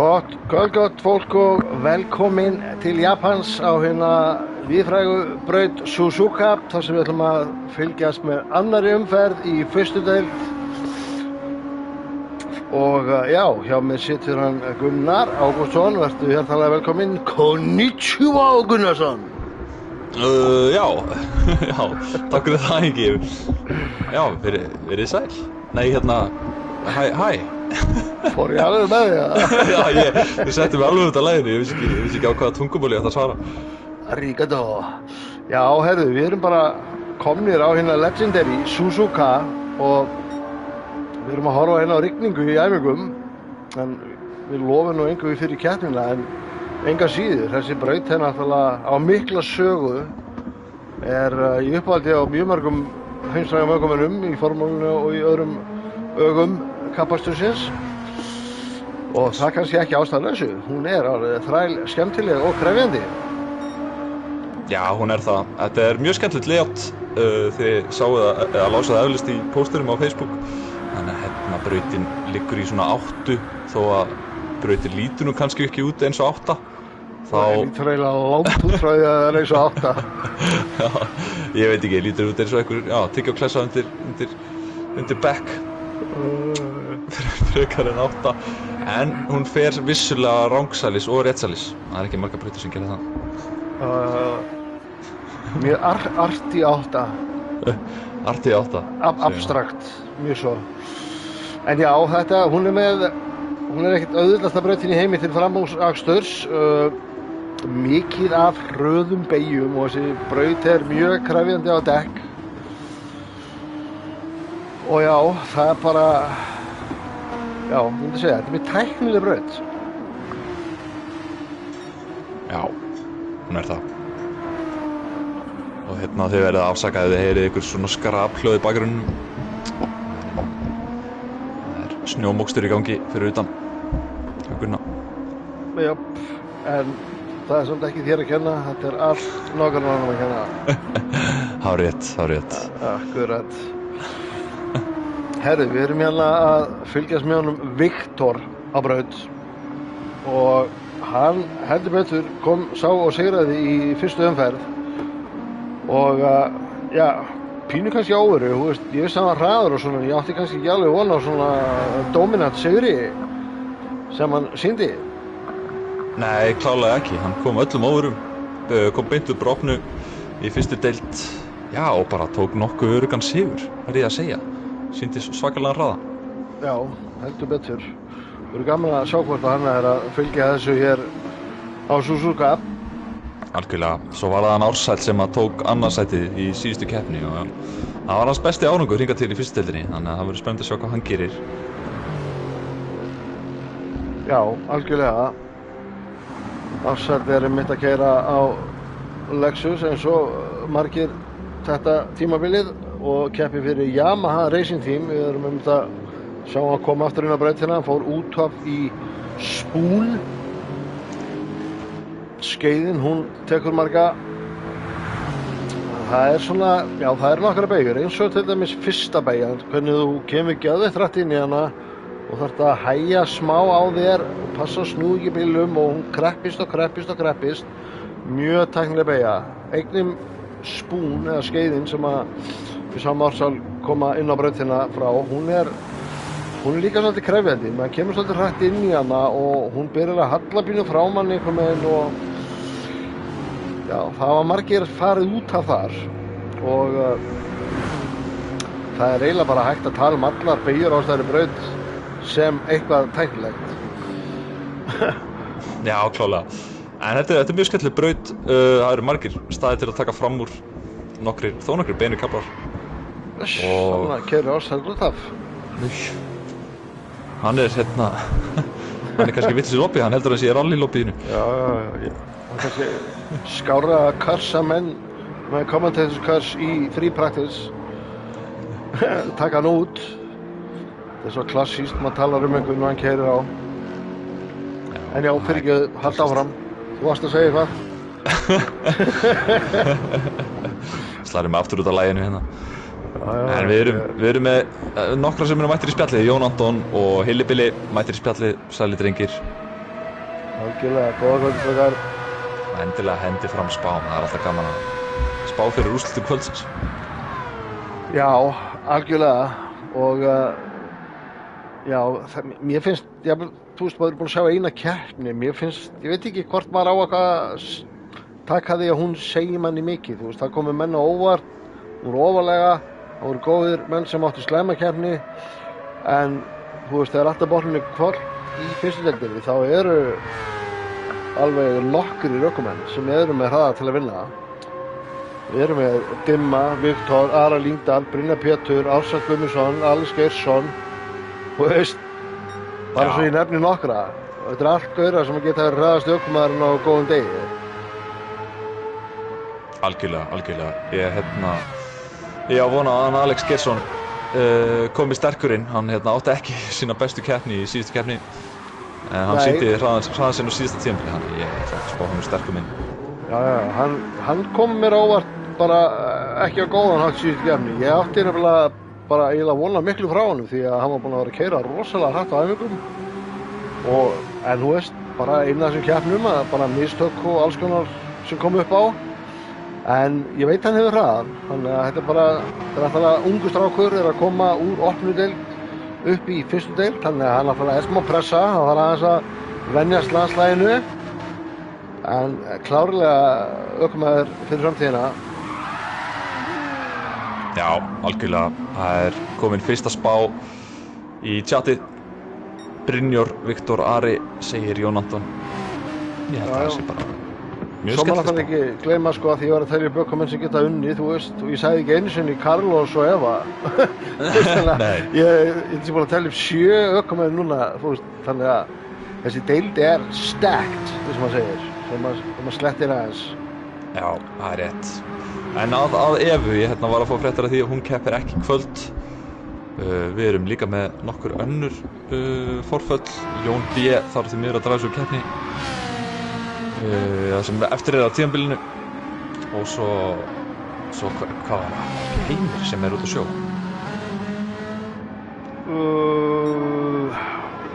Gott fólk og velkomin til Japans á hérna víðfrægu braut Suzuka þar sem við ætlum að fylgjast með annarri umferð í fyrstu deild og já, hjá mér situr hann Gunnar Ágústsson, vertu hjartanlega velkomin. Konnichiwa Gunnarsson. Já, takk fyrir það ekki. Já, verið sæl. Nei, hérna, hæ. Fór ég alveg með því Já, ég setti mig alveg út af leiðinu, ég vissi ekki á hvaða tungumáli ég ætti að svara. Arigato. Já, herðu, við erum bara komnir á hérna legendary Suzuka og við erum að horfa hérna á rigningu í æfingum en við lofum nú engu fyrir keppnina en enga síður. Þessi braut er náttúrulega á mikla sögu, er í uppáhaldi á mjög mörgum heimsfrægum ökumönnum í formúlunni og í öðrum ögum kappastursins og það kannski ekki ástæðulausu. Hún er alveg þræl skemmtileg og krefjandi. Já, hún er það. Þetta er mjög skemmtilegt layout. Þið sáuð eða lásuð eflaust í pósturum á Facebook. Þannig að hérna brautin liggur í svona 8 þó að brautin lítur nú kannski ekki út eins og 8. Það lítur eiginlega langt út frá því að það er eins og 8. Já, ég veit ekki, lítur út eins og einhver, tyggjóklessa undir bekk. Frekar en 8. En hún fer vissulega rangsælis og réttsælis. Það er ekki margar brautir sem gera það. Mjög arti 8. Arti 8. Abstrakt, mjög svo. En já, þetta, hún er ekkert auðveldasta brautin í heimi til framúrsaksturs. Mikið af hröðum beygjum og þessi braut er mjög krefjandi á dekk. Og já, það er bara, já, ég myndi segja, þetta er mjög tæknileg braut. Já, hún er það. Og hérna þið verið að afsaka ef þið heyrið ykkur svona skraphljóð í bakgrunnum. Það er snjómokstur í gangi fyrir utan. Gunna. Já, en það er samt ekki þér að kenna, þetta er allt nágrannanum að kenna. Hárrétt. Akkurat. Herri, við erum hérna að fylgjast með honum Viktor á braut og hann heldur betur sá og sigraði í fyrstu umferð og já, pínu kannski óveru, þú veist, ég vissi að hann var hraður og svona, ég átti kannski ekki alveg von á svona dominant sigri sem hann sýndi. Nei, klálega ekki, hann kom öllum óverum, kom beint úr brofnu í fyrstu deild, já, og bara tók nokkuð öruggan sigur, verð ég að segja. Sýndi svakalega hraða. Já, heldur betur. Það verður gaman að sjá hvort hann er að fylgja þessu hér á Suzuka. Algjörlega. Svo var það hann Ársæll sem að tók annarsætið í síðustu keppni og það var hans besti árangur hingað til í fyrstu deildinni, þannig að það verður spennandi að sjá hvað hann gerir. Já, algjörlega. Ársæll er einmitt að keyra á Lexus eins og margir þetta tímabilið og keppi fyrir Yamaha Racing Team. Við erum að sjá hann koma aftur inn á brautina, hann fór út af í Spoon. Skeiðin, hún tekur marga. Það er svona, já, það er nokkra beygjur, eins og til dæmis fyrsta beygjan, hvernig þú kemur geðveitt hratt inn í hana og þarft að hægja smá á þér og passa að snúa ekki bílum og hún kreppist. Mjög tæknileg beygja. Einnig Spoon eða skeiðin sem að við sáum Ársæll koma inn á brautina frá, hún er líka svolítið krefjandi, maður kemur svolítið hratt inn í hana og hún byrjar að halla pínu frá manni einhvern veginn og já, það var margir farið út af þar og það er eiginlega bara hægt að tala allar beygjur á þessari braut sem eitthvað tæknilegt. Já, klálega. En þetta er mjög skemmtileg braut, það eru margir staðir til að taka fram úr þó nokkrir beinu kaflar. Þannig að keyrir Ársæll út af. Hann er hérna, hann er kannski vitlaus í lobbí, hann heldur að hann sé í rally-lobbyinu. Já, hann kannski skára að karsa menn með commentators kars í free practice, taka hann út. Það er svo klassískt, maður talar einhvern og hann keyrir á. En já, fyrir ekki, halda áfram. Þú varst að segja eitthvað. Slærum við aftur út af laginu hérna. En við erum með nokkra sem eru mættir í spjallið, Jón Anton og Hilli Billi mættir í spjallið, sælir drengir. algjörlega, góða kvöldi strákar. Endilega hendi fram spá, það er alltaf gaman að spá fyrir úrslitum kvöldsins. Já, algjörlega og já, mér finnst, þú veist, maður er búin að sjá eina keppni, mér finnst, ég veit ekki hvort maður á að taka því að hún segir manni mikið, þú veist, það komið menn á óvart, hún voru ofarlega, það voru góðir menn sem áttu slæma keppni, en þú veist, þegar alltaf botninni kvöld í fyrstu deildinni, þá eru alveg nokkrir ökumenn sem eru með hraða til að vinna. Við erum með Dimma, Viktor, Ara Lyngdal, Brynjar Pétur, Ársæll Guðmundsson, Alex Geirsson, þú veist, bara svo ég nefni nokkra. Þetta er allt gaurar sem geta verið hraðasti ökumaðurinn á góðum degi. Algjörlega. Ég á vona að hann Alex Geirsson komi sterkur inn. Hann átti ekki sína bestu keppni í síðustu keppni. En hann sýndi hraðan sinn á síðasta tímabili, þannig ég ætla að spá honum sterkum inn. Já, hann kom mér óvart bara ekki á góðan hátt síðustu keppni. Ég átti nefnilega bara eiginlega vona miklu frá honum því að hann var búinn að vera að keyra rosalega hratt á æfingum. En þú veist, bara einn af þessum keppnum, bara mistök og alls konar sem kom upp á. En ég veit hann hefur hraðan, þannig að þetta er alltaf ungu strákur er að koma úr opnu deild upp í fyrstu deild, þannig að hann alltaf smá pressa, hann þarf aðeins að venjast landslæginu. En klárlega ökumaður fyrir framtíðina. Já, algjörlega. Það er komin fyrsta spá í chatið. Brynjar, Viktor, Ari, segir Jón Anton. Ég held að það sé bara mjög svo maður skemmtilegt alltaf ekki gleyma sko að því ég var að telja upp ökumenn sem geta unnið, þú veist, og ég sagði ekki einu sinni Carlos og Eva. Nei. Ég sé búin að telja upp 7 ökumenn núna, þú veist, þannig að þessi deild er stacked, þess að maður segir, þegar maður slettir aðeins. Já, það er rétt. En að Evu, ég var að fá fréttar af því að hún keppir ekki í kvöld. Við erum líka með nokkur önnur forföll. Jón B. þarf því miður að draga svo keppni. Það sem eftir á tímabilinu. Og svo hvað var það? Heimir sem út á sjó.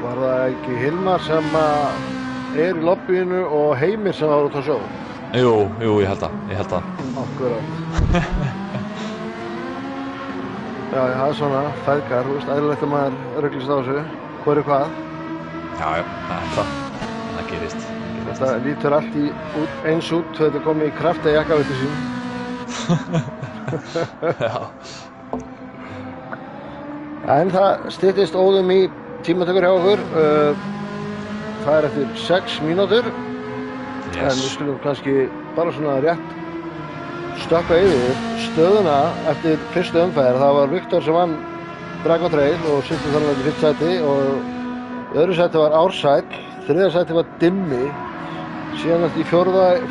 Var það ekki Hilmar sem er í lobbyinu og Heimir sem var út á sjó? Jú, ég held það. Akkurat. Já, það er svona feðgar, þú veist, eðlilegt að maður ruglist á þessu. Hvor er hvað? Já, það gerist. Þetta lítur allt eins út, þetta komið í krafta jakkavitu sín. Já. En það styttist óðum í tímatökur hjá okkur. Það er eftir 6 mínútur. Yes. En við skulum kannski bara svona rétt stökkva yfir stöðuna eftir fyrstu umferð. Það var Viktor sem vann Dragon Trail og sinnti þar með í fyrsta sæti og í öðru sæti var Ársæll, þriðja sæti var Dimmi, síðan eftir í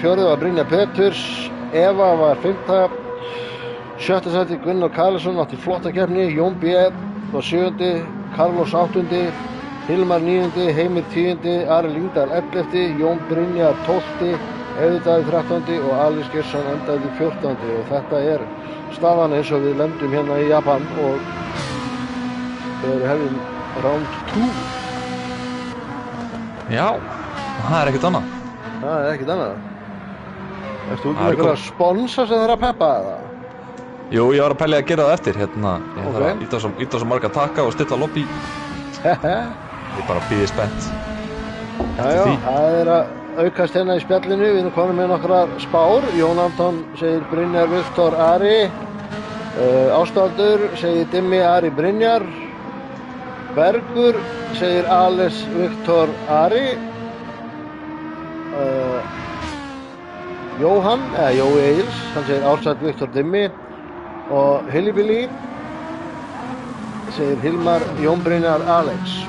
fjórða var Brynjar Péturs, Eva var 5. Sjötta sæti Gunnar Karlsson átti flotta keppni, Jón B. var 7. Carlos 8. Hilmar 9. Heimir 10. Ari Lyngdal 11. Jón Brynjar 12. Eðudaði 13. og Alex Geirsson endaði 14. og þetta er staðan eins og við lendum hérna í Japan og þegar við hefum round 2. Já, það er ekkert annað. Það er ekkert annað. Ertu út með einhverja sponsa sem það er að peppa eða? Jú, ég var að pæla að gera það eftir ég þarf að íta svo marga taka og stilla lobby. Ég bara bíði spennt. Já, það er að aukast hérna í spjallinu, við erum komin með nokkrar spár. Jón Anton segir Brynjar, Viktor, Ari. Ástaldur segir Dimmi, Ari, Brynjar. Bergur segir Alex, Viktor, Ari. Jói Egils, hann segir Ársæll, Viktor, Dimmi. Og Hilibili segir Hilmar, Jón Brynjar, Alex.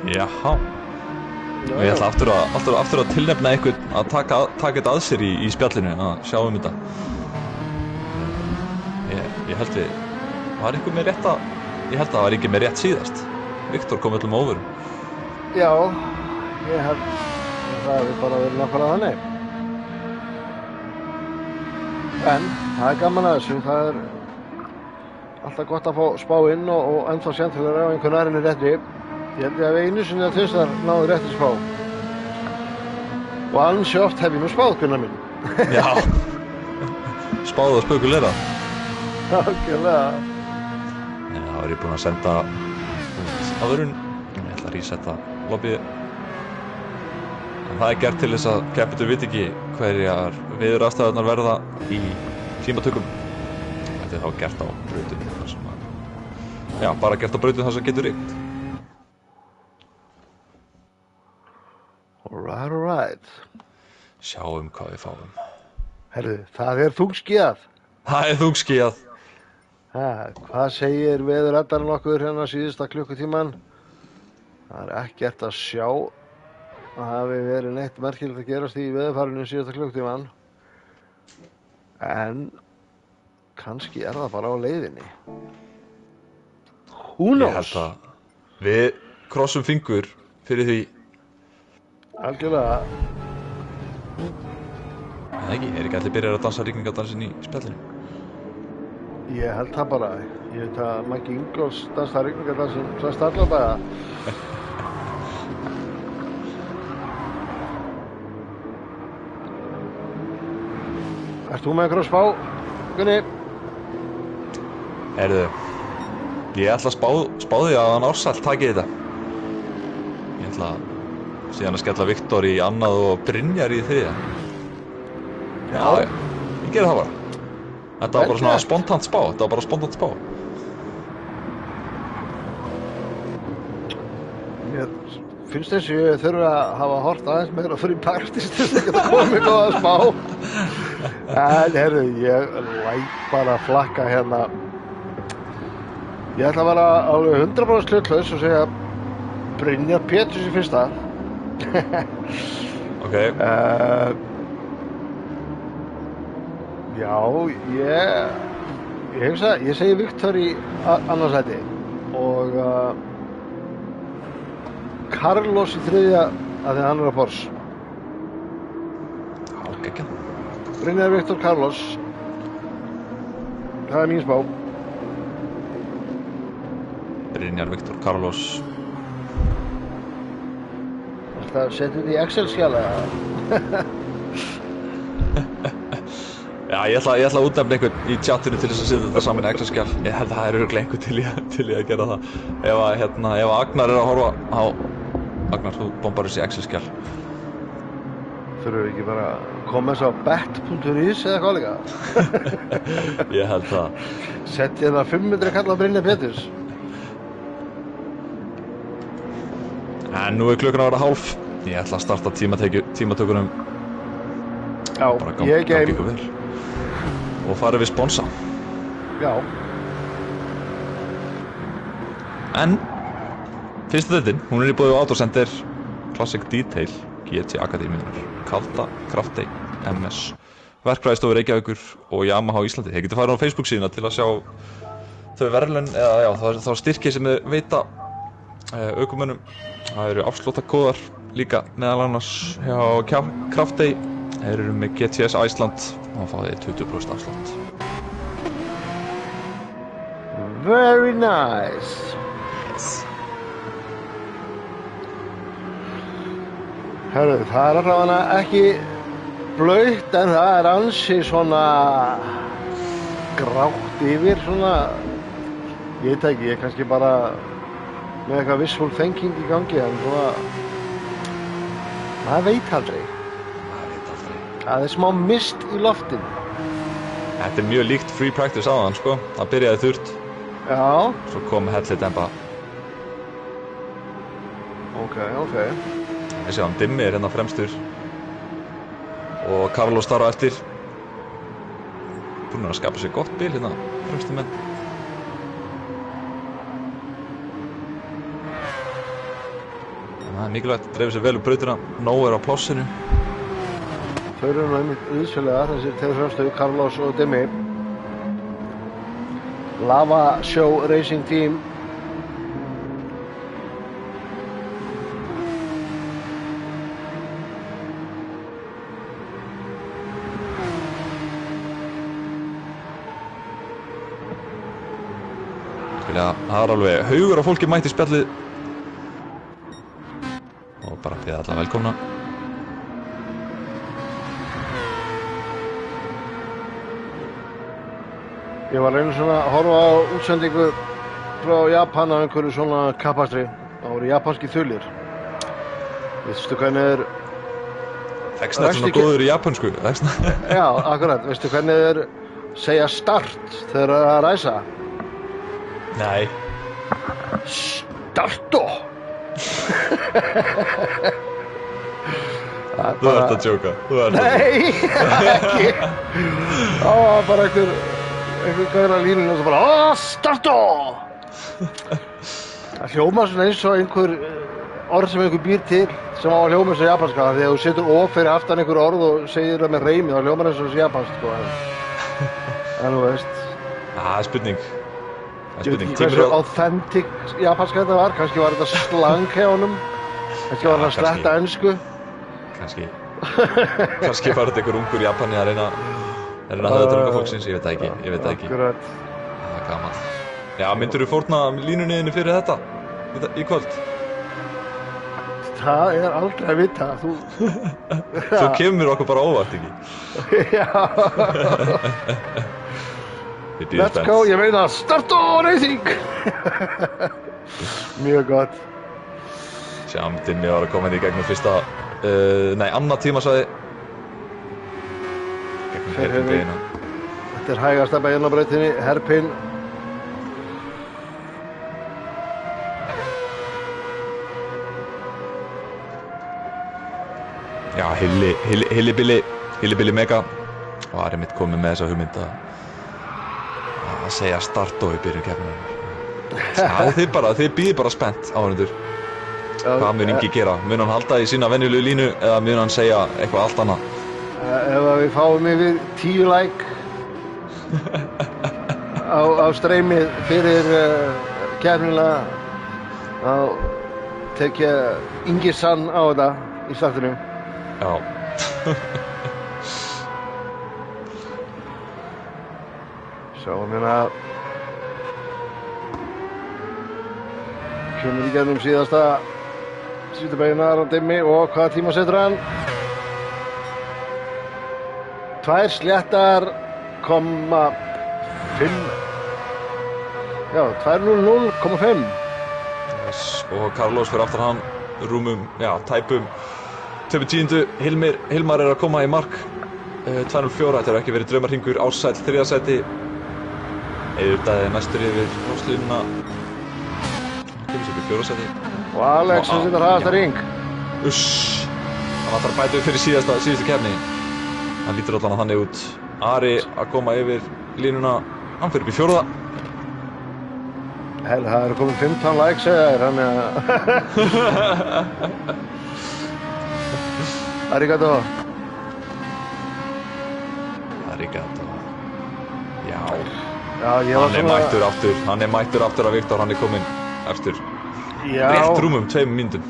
Jáhá. Og ég ætla aftur að tilnefna einhvern að taka þetta að sér í spjallinu að sjá þetta. Ég held var einhver með rétt ég held að það var ekki með rétt síðast. Viktor kom öllum over. Já, ég held það hefði bara verið nákvæmlega þannig. En það er gaman að þessu, það er alltaf gott að fá spá inn og ennþá skemmtilegra ef einhvern aðrinn er réttri. Ég held ég að einu sinni að tvistar náðu réttri spá. Og ansi oft hef ég nú spáð, Gunnar minn. Já. Spáðu og spökulera. Algjörlega. En þá er ég búinn að senda út aðurinn. Ég ætla að resetta lobbyið. En það er gert til þess að keppendur viti ekki hverjar veðurafstæðurnar verða í tímatökum. Þetta er þá gert á brautinu þar sem að... Já, bara gert á brautinu þar sem getur rignt. Alright. Sjáum hvað við fáum. Herðu, það er þungskíðað. Það er þungskíðað. Hvað segir veðurraddarinn okkur hérna síðasta klukkutíman? Það er ekkert að sjá að það hafi verið neitt merkilegt að gerast í veðurfarinu síðasta klukkutíman. En kannski er það bara á leiðinni. Who knows? Ég held að við krossum fingur fyrir því. Algjörlega. En ekki allir byrjar að dansa rigningadansin í spjallinu? Ég held það bara. Ég veit að Maggi Ingolfs dansar rigningadansin flest alla daga. Ert þú með einhverja spá, Gunni? Heyrðu, ég ætla að spá því að hann Ársæll taki þetta. Ég ætla síðan að skella Viktor í annað og Brynjar í þriðja. Já, ég geri það bara. Þetta var bara svona spontant spá. Mér finnst þess að ég þurfa að hafa hort aðeins meira fyrir partist til þess að geta komið góða spá. En herru, ég læt bara að flakka hérna. Ég ætla að vera alveg 100% hlutlaus og segja Brynjar Péturs í fyrsta. Ok. Já, ég segi Viktor í annarsæti og Carlos í þriðja af því að hann er að Porsche. Ok, ekki. Brynjar, Viktor, Carlos. Það er mín spá. Brynjar, Viktor, Carlos. Það setjum við í Excel-skjala. Já, ég ætla að útnefna einhvern í chatinu til þess að setja þetta saman í Excel-skjal. Ég held að það er örugglega einhver til í að gera það. Ef Agnar er að horfa á Agnar, þú bombar þessi Excel-skjal. Þurfum við ekki bara að koma þess á bet.is eða hvað líka? Ég held það. Setja það 500 kall á Brynjar Péturs. En nú er klukkan að vera 12:30. Ég ætla að starta tímatökunum. Já, ég gangi ykkur vel. Og farið við sponsa. Já. En fyrsta deildin, hún er í boði á Autocenter, Classic Detail, GT Akademíunar, Kalda, Kraftey, MS, Verkfræðistofu Reykjavíkur og Yamaha Íslandi. Þeir getur farið á Facebook síðuna til að sjá þau verðlaun eða þá styrki sem þau veita ökumönnum. Það eru afsláttarkóðar líka meðal annars hjá Kraftey. Þeir eru með GTS Iceland og fá þeir 20% afslátt. Very nice. Yes. Herru, það er allavega ekki blautt en það er ansi svona grátt yfir svona, ég veit ekki, ég er kannski bara með eitthvað wishful thinking í gangi en svona, maður veit aldrei. Það er smá mist í loftinu. Þetta er mjög líkt free practice áðan, sko. Það byrjaði þurrt. Já. Svo kom hellitempa. Ok. Ég sé hann Dimmi er hérna fremstur. Og Carlos þar á eftir. Búinn að skapa sér gott bil hérna, fremstur menn. Það er mikilvægt að dreifa sér vel úr brautina. Nóg er á plássinu. Þau eru nú einmitt auðsfélagar, þessir tveir fremstu, Carlos og Dimmi. Lava Show Racing Team. Það er alveg haugur af fólki mætt í spjallið Þið alla velkomna. Ég var einu svona að horfa á útsendingu frá Japan af einhverju svona kappakstri. Það voru japanski þulir. Veistu hvernig þeir... Þekkst þetta svona góður í japansku? Já, akkurat. Veistu hvernig þeir segja start þegar það er að ræsa? Nei. Starto! Þú ert að djóka. Nei, ekki. Það var bara einhver gæra línun og svo bara starto! Það hljómar svona eins og einhver orð sem einhver býr til sem á að hljóma eins og japanska. Þegar þú setur of fyrir aftan einhver orð og segir það með reimi, þá hljómar eins og japansk sko. En þú veist. Það er spurning. Ég veit ekki hversu authentic japanska þetta var. Kannski var þetta slang hjá honum. Kannski var hann sletta ensku. Kannski var þetta einhver ungur Japani að reyna að höfða til unga fólksins, ég veit það ekki. Akkurat. Það er gaman. Já, myndirðu fórna línunniðinni fyrir þetta í kvöld? Það er aldrei að vita. Þú kemur okkur bara óvart, ekki? Já. Let's go, ég meina Starto Racing. Mjög gott. Sjáum, Dinni var að koma inn í gegnum fyrsta annað tímasvæði gegnum Hairpin-beygina. Þetta er hægasta beygjan á brautinni, Hairpin. Já, Hilli Mega var einmitt komið með þessa hugmynd að segja Starto í byrjun keppninnar. Þið bíðið bara spennt, áhorfendur. Hvað mun Ingi gera? Mun hann halda í sína venjulegu línu eða mun hann segja eitthvað allt annað? Ef við fáum yfir 10 like á streymið fyrir keppnina, þá tek ég Ingi Sann á þetta í startinu. Já. Sjáum hérna. Kemur í gegnum síðustu beygina Aron Dimmi og hvaða tíma setur hann? 2 sléttar, 5. Já, 2:00,5. Og Carlos fyrir aftan hann rúmum, tæpum 2:10. Hilmar er að koma í mark 2:04, þetta hefur ekki verið draumarhringur. Ársæll 3. sæti. Eiðurdaði næstur yfir ráslínuna. Kemur sér upp í 4. sæti. Og Alex sem situr hraðasta ring. Hann ætlar að bæta upp fyrir síðustu keppni. Hann lítur allan að þannig út. Ari að koma yfir línuna. Hann fyrir upp í 4. Hell, það eru komin 15 likes eða þér, hann Arigato. Já, ég var hann er mættur aftur að Viktor, hann er kominn eftir rétt rúmum 2 mínútum.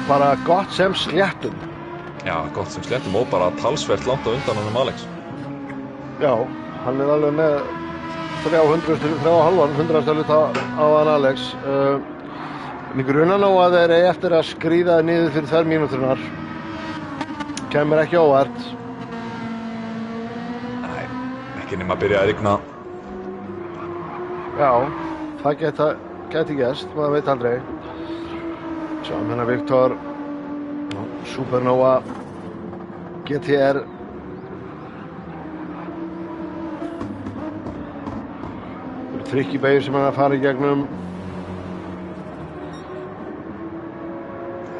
Bara gott sem sléttum. Já, gott sem sléttum og bara talsvert langt á undan honum Alex. Já, hann er alveg með 3,5 hluta á hann Alex. Mig grunar nú að þeir eigi eftir að skríða niður fyrir 2 mínúturnar. Kemur ekki óvart. Nei, ekki nema að byrja að rigna. Já, það gæti gerst, maður veit aldrei. Sjáum hérna Viktor, Supernova, GTR. Trikkibeygir sem hann að fara í gegnum.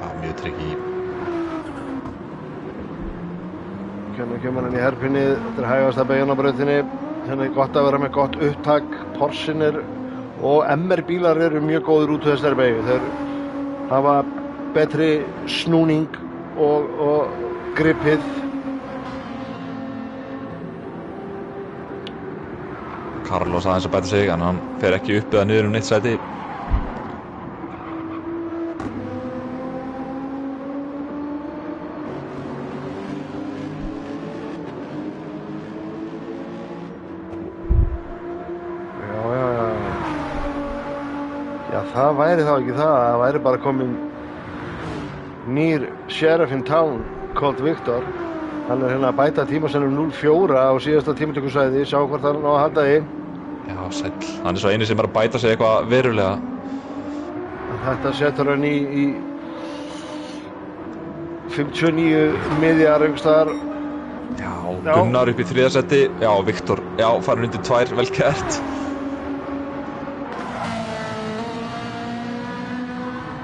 Já, mjög trikki. Kemur hann í Hairpinni, þetta er hægasta beygjan á brautinni. Hérna er gott að vera með gott upptak. Porschinir og MR bílar eru mjög góður út úr þessari beygju. Þeir hafa betri snúning og gripið. Carlos aðeins að bæta sig, en hann fer ekki upp eða niður neitt sæti. Já, það væri þá ekki það. Það væri bara komin nýr sheriff in town called Victor. Hann er hérna að bæta tímasennum 0-4 á síðasta tímatökusvæði, sjá hvort hann á að halda því. Já, sæll. Hann er svo eini sem er að bæta sig eitthvað verulega. Þetta setur hann í 59 miðjar einhverstaðar. Já, Gunnar upp í 3. seti. Já, Viktor, já, farin undir 2, vel gert.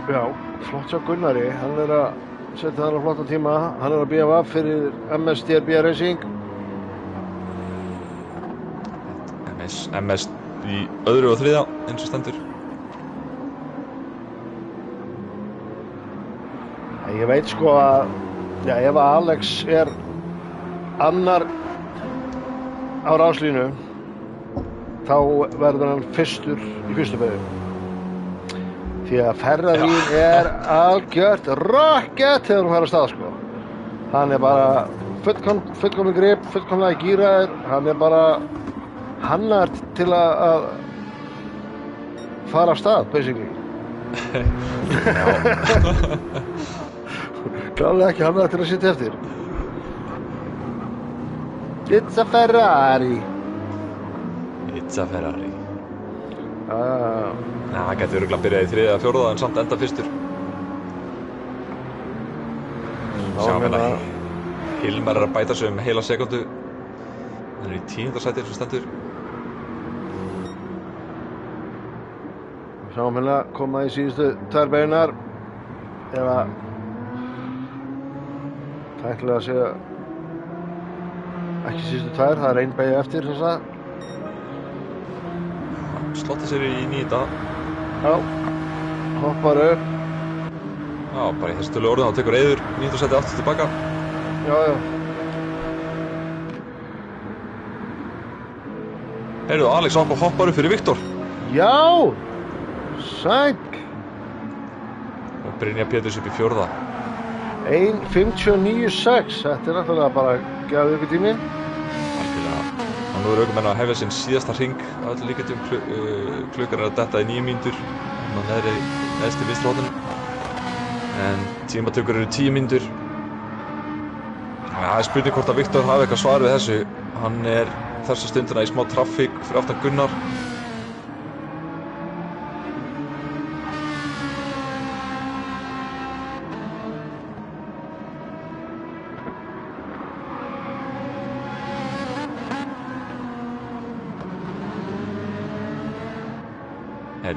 Já, flott hjá Gunnari. Hann er að setja hann á flotta tíma. Hann er að BFF fyrir MS TRB Racing. MS í 2. og 3. eins og stendur. Ég veit sko að, já, ef Alex er annar á ráslínu, þá verður hann fyrstur í fyrstu beygju. Því að Ferrarín er algjört rocket þegar hún fær af stað sko. Hann er bara fullkominn grip, fullkomlega gíraður, hann er bara hannar til að fara af stað, basically. Klálega ekki hannar til að sitja eftir. It's a Ferrari. It's a Ferrari. Það getur örugglega byrjað í 3. eða 4. en samt enda fyrstur. Sjáum hérna, Hilmar er að bæta sig heila sekundu. Hann er í 10. sæti eins og stendur. Sjáum hérna koma í síðustu 2 beygjunar. Eða tæknilega að segja ekki síðustu 2, það er 1 beygja eftir sem sagt. Slotti sér í 9. Já, hoppar upp. Já, bara í þessu tölu orðin, þá tekur Eiður 9. sæti aftur tilbaka. Já. Heyrðu, Alex hoppar upp fyrir Viktor. Já, sæll. Og Brynjar Péturs upp í 4. 1:59.6, þetta er náttúrulega bara gefið ykkur tími. Algjörlega. Og nú eru ökumenn að hefja sinn síðasta hring að öllu líkindum. Klukkan er að detta í 9 mínútur á neðst til vinstri horninu. En tímatökur eru 10 mínútur. Það er spurning hvort að Viktor hafi eitthvað svar við þessu. Hann er þessa stundina í smá traffík fyrir aftan Gunnar.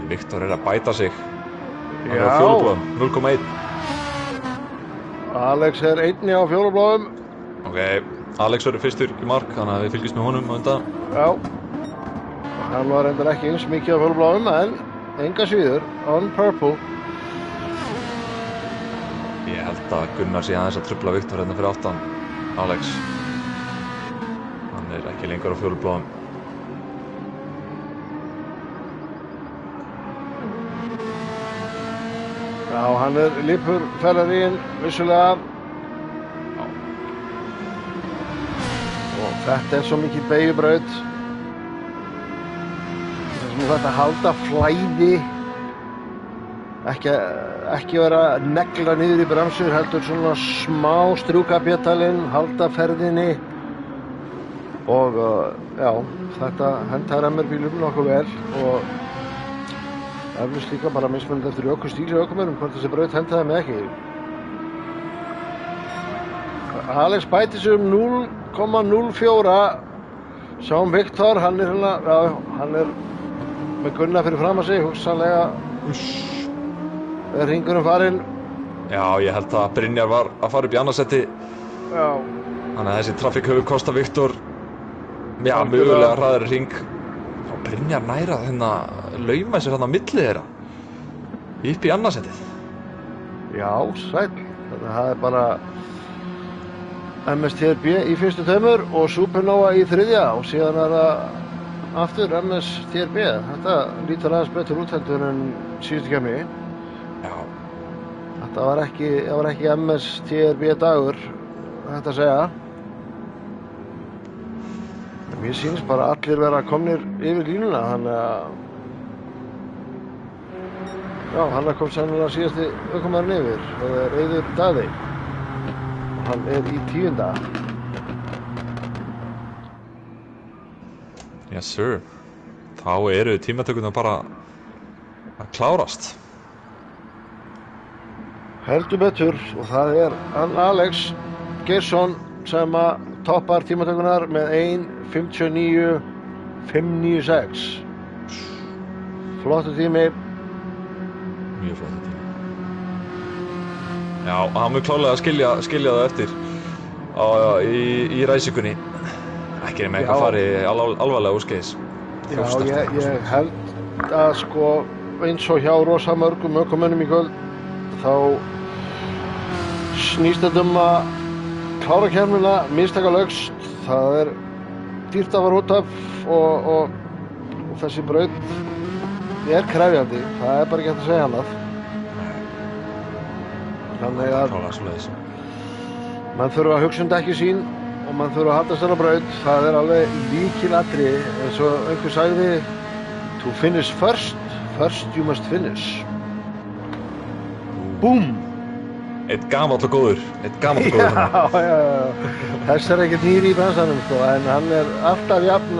Viktor er að bæta sig. Hann er á fjólubláum, 0,1. Alex er einni á fjólubláum. Ok, Alex verður fyrstur í mark, þannig að við fylgjumst með honum á undan. Já. Hann var reyndar ekki eins mikið á fjólubláum, en enga síður, on purple. Ég held að Gunnar sé aðeins að trufla Viktor hérna fyrir aftan Alex. Hann er ekki lengur á fjólubláum. Já, hann er lipur Ferrarín, vissulega. Já. Og þetta er svo mikið beygjubraut. Það sem þetta halda flæði. Ekki vera að negla niður í bremsur, heldur svona smá strjúka pétalinn, halda ferðinni. Og já, þetta hentar MR-bílum nokkuð vel og eflust líka bara mismunandi eftir ökustíl og ökumönnum hvort þessi braut hentaði með ekki. Alex bæti sig 0,04. Sjáum Viktor, hann er hérna, já, hann er með Gunnar fyrir fram að sig, hugsanlega er hringurinn farinn. Já, ég held að Brynjar var að fara upp í annarsæti. Já. Þannig að þessi traffík hefur kostað Viktor, já, mögulega hraðari hring. Og Brynjar næra þennan lauma sér hann á milli þeirra upp í annarsætið. Já, sæll. Þannig að það er bara MS TRB í fyrstu tveimur og Supernova í 3. og síðan er það aftur MS TRB. Þetta lítur aðeins betur út heldur en síðustu keppni. Já. Þetta var ekki MS TRB dagur, þetta að segja. Mér sýnist bara allir vera komnir yfir línuna, þannig að Já, hann kom sennilega síðasti ökumaðurinn yfir. Það Eiður Daði. Hann í 10. Yes sir. Þá eru tímatökurnar bara að klárast. Heldur betur og það hann Alex Geirsson sem að toppar tímatökunar með 1:59.596. Flottur tími. Mjög flottur tími. Já, hann mun klárlega að skilja það eftir í ræsingunni. Ekki með eitthvað fari alvarlega úrskeiðis. Já, ég held að sko eins og hjá rosa mörgum ökumönnum í kvöld þá snýst þetta að klára keppnina mistakalaust. Það dýrt að fara út af og þessi braut krefjandi. Það bara ekki hægt að segja annað. Þannig að mann þurfa að hugsa dekki sín og mann þurfa að halda þessari braut. Það alveg lykilatriði eins og einhver sagði to finish first you must finish. Búm! Eitt gamall og góður. Já. Þess ekkert nýri í bransanum sko, en hann alltaf jafn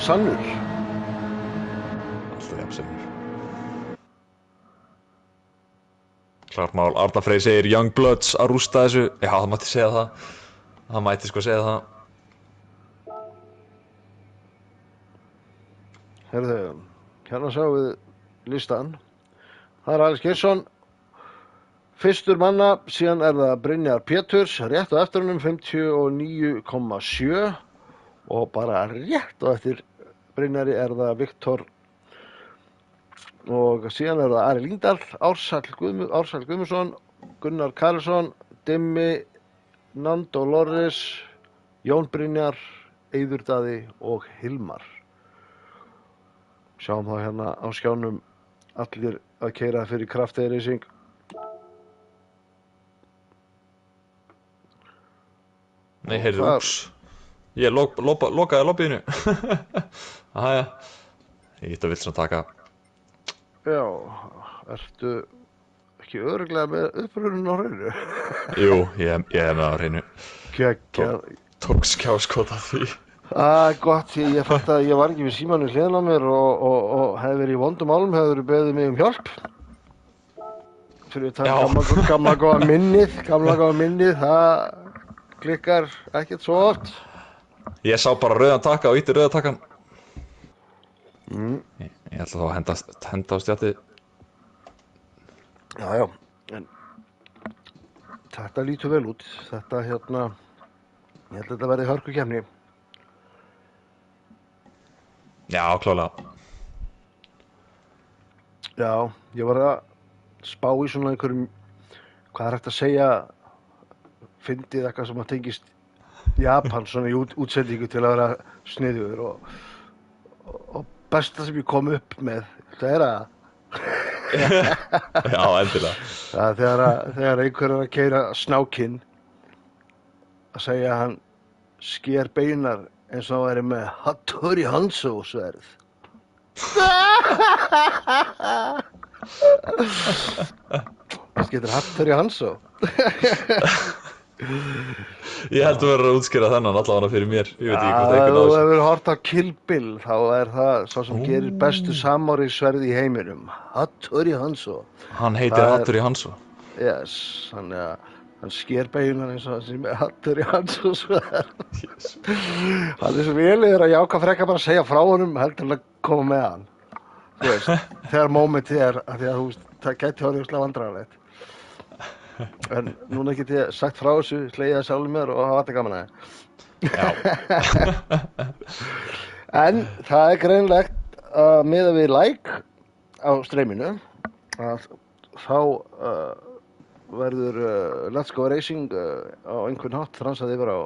sannur. Alltaf jafn sannur. Klart mál, Arnar Freyr segir Young Bloods að rústa þessu. Já, það mætti segja það. Það mætti sko segja það. Herðu, hérna sjáum við listan. Það Alex Geirsson, fyrstur manna, síðan það Brynjar Péturs, rétt á eftir honum 59,7 og bara rétt á eftir Brynjari það Viktor og síðan það Ari Lyngdal, Ársæll Guðmundsson, Gunnar Karlsson, Dimmi, Nando Lorris, Jón Brynjar, Eiður Daði og Hilmar. Sjáum það hérna á skjánum allir að keyra fyrir Crafted Racing. Nei, heyrðu, úps. Ég lokaði lobbyinu. Aðja. Ég geta vilt svona taka. Já, ertu ekki örugglega með upprunnin á hreinu? Jú, ég með á hreinu. Geggjað. Tók skjáskot af því. Gott, ég fatt að ég var ekki við símanum hliðina á mér og hefði verið í vondum álum, hefði verið beðið mig hjálp. Fyrir það gamla góða minnið, það klikkar ekkert svo oft. Ég sá bara rauðan takka og ítti rauðan takkan. Ég ætla þá að henda á stjati. Já, en þetta lítur vel út. Þetta ég held að þetta verði hörkukeppni. Já, klálega. Já, ég var að spá í svona einhverjum, hvað hægt að segja, fyndið eitthvað sem að tengist Japan svona í útsendingu til að vera sniðugur og besta sem ég kom upp með, þetta að Já, endilega. Það þegar einhver að keyra snákinn að segja að hann sker beinar eins og hann væri með Hattori Hanzo sverð. Það getur Hattori Hanzo. Ég held að vera að útskýra þennan allavega fyrir mér. Ég veit ekki hvað það Ef þú hefur hort á Kill Bill þá það svo sem gerir bestu samúræ sverð í heiminum. Hattori Hanzo. Hann heitir Hattori Hanzo. Yes, þannig að hann sker beinar eins og það sem Hattori Hanzo sverð. Hann svo veliður að jáka frekka bara að segja frá honum heldur en að koma með hann. Þú veist, þegar momentið að því að það gæti orðið slag vandræðalegt. En núna get ég sagt frá þessu, slegið það sjálfur mér og hafa þetta gaman að Já. En það greinlegt að miðað við like á streaminu að þá verður Let's Go Racing á einhvern hátt fransað yfir á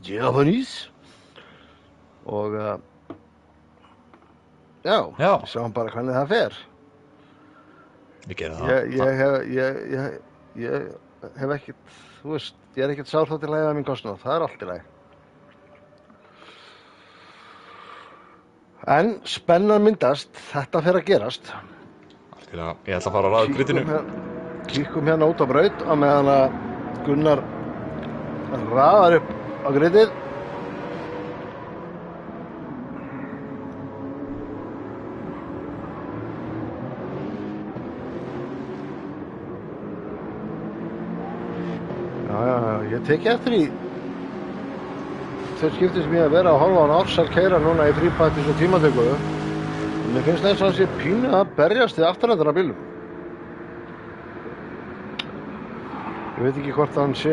Japanese og já, sjáum bara hvernig það fer. Við gerum það. Ég hef ekkert, þú veist, ég ekkert sár þá til að leiða mín kostnað, það allt í lagi. En spennan myndast, þetta fer að gerast Algjörlega, ég ætla að fara að ræða grittinu. Kíkum hérna út á braut á meðan að Gunnar raðar upp á grittið. Já, ég teki eftir í þau skipti sem ég að vera að horfa á hann Ársæl keyra núna í frípættis og tímatöku. Mér finnst eins og hann sé pínu að berjast við afturendara bílum. Ég veit ekki hvort hann sé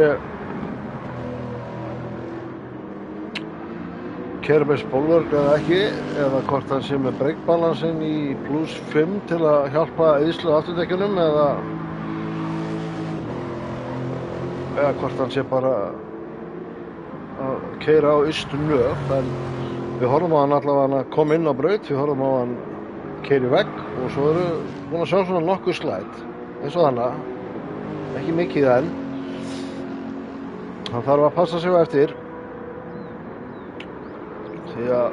keyra með spólvörg eða ekki, eða hvort hann sé með breakbalansinn í +5 til að hjálpa eyðslu á afturdekkjunum, eða hvort hann sé bara að keyra á ystu nöf. En við horfum á hann allavega að koma inn á braut, við horfum á hann keyra í vegg og svo eru búin að sjá svona nokkuð slæt eins og þannig, ekki mikið enn. Hann þarf að passa sig á eftir því að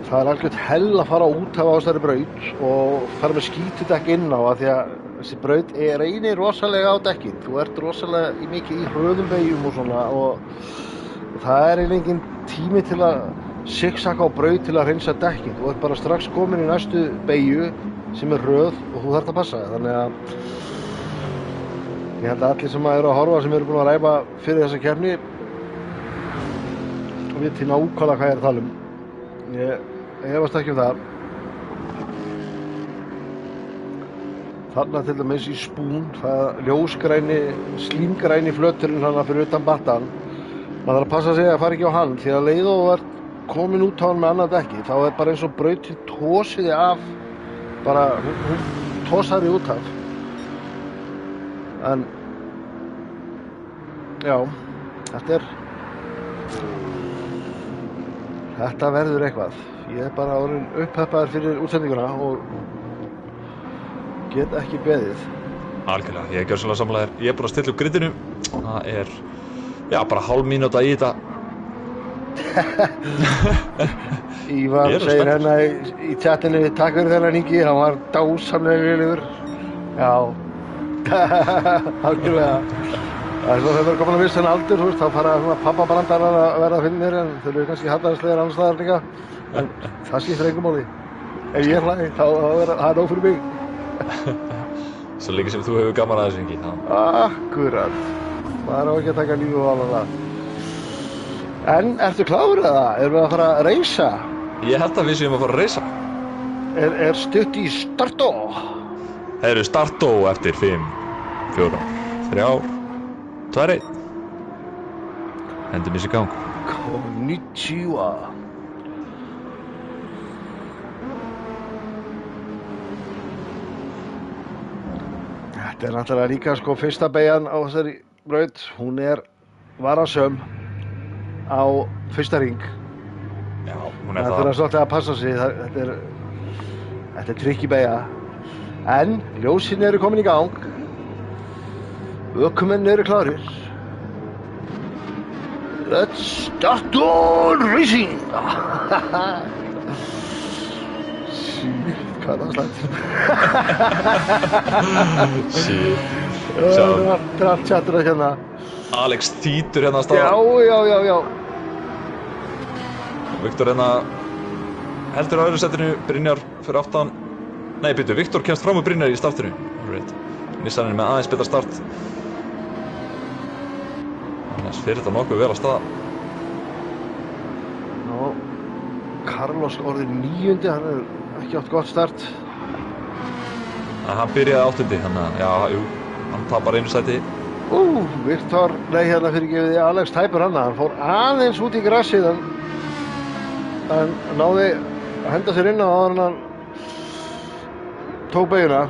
það er algjört hell að fara út af þessari braut og fara með skítudekk inn á, að því að þessi braut reynir rosalega á dekkin. Þú ert rosalega mikið í hröðum beygjum og svona, og það er engin tími til að sigsaka á braut til að hreinsa dekkin. Þú ert bara strax komin í næstu beygju sem er hröð og þú þarft að passa þig. Þannig að ég held að allir sem eru að horfa, sem eru búin að ræpa fyrir þessa keppni, viti nákvæmlega hvað ég er að tala um. Ég efast ekki um það. Þarna til dæmis í spún, það er ljósgræni, slímgræni flöturinn hana fyrir utan battan. Maður þarf að passa sig að fara ekki á hann, því að leið og þú ert komin út á hann með annað dekki, þá er bara eins og brautin tósiði af, bara hún tósar í út af. En já, þetta verður eitthvað. Ég er bara orðinn uppheppaður fyrir útsendinguna og get ekki beðið. Algjörlega, ég er gjörsamlega sammála þér. Ég er búin að stilla upp grittinu. Það er, já, bara hálf mínúta í þetta. Ívar segir hérna í chatinu, takk fyrir þennan Ingi, hann var dásamlega vélegur. Já, algjörlega. Það er svo þegar við komin að viss þennan aldur, þá fara svona pappabrandar að verða finnir, en þau eru kannski hallaðislegar annars staðar líka. En það skiptir engu máli. Ef ég hlæ, þá er það nóg fyrir mig. Svo lengi sem þú hefur gaman að þessu, Ingi. Akkurat. Maður á ekki að taka lífið á alveg. En ertu klár eða? Erum við að fara að reysa? Ég held að við séum að fara að reysa. Er stutt í startó? Það eru startó eftir 5, 4, 3, 2, 1. Hendum þessi gang. Konnichiwa. Þetta er náttúrulega líka sko fyrsta beygjan á þessari braut. Hún er varasöm á fyrsta ring. Já, hún er það. Það þurfa svolítið að passa sig. Þetta er trikki beygja. En ljósin eru komin í gang. Ökumenn eru klárir. Let's start on racing! Shit, hvað er það slæmt? Shit. Það er allt chattur að hérna. Alex Títur hérna að staða. Já. Viktor hérna heldur á öðru setinu, Brynjar fyrir aftan. Nei, byrju, Viktor kemst fram með Brynjar í startinu. Nissan er með aðeins betra start. Annars fyrir þetta nokkuð vel að staða. Ná, Carlos orðið 9. Hann hefur ekki átt gott start. Hann byrjaði 8. Þannig að, já, jú, hann tapar einu sæti. Viktor, nei hérna fyrirgefiði, Alex tæpur hann. Hann fór aðeins út í grassið en náði að henda sér inn á áður en hann tók beygjuna.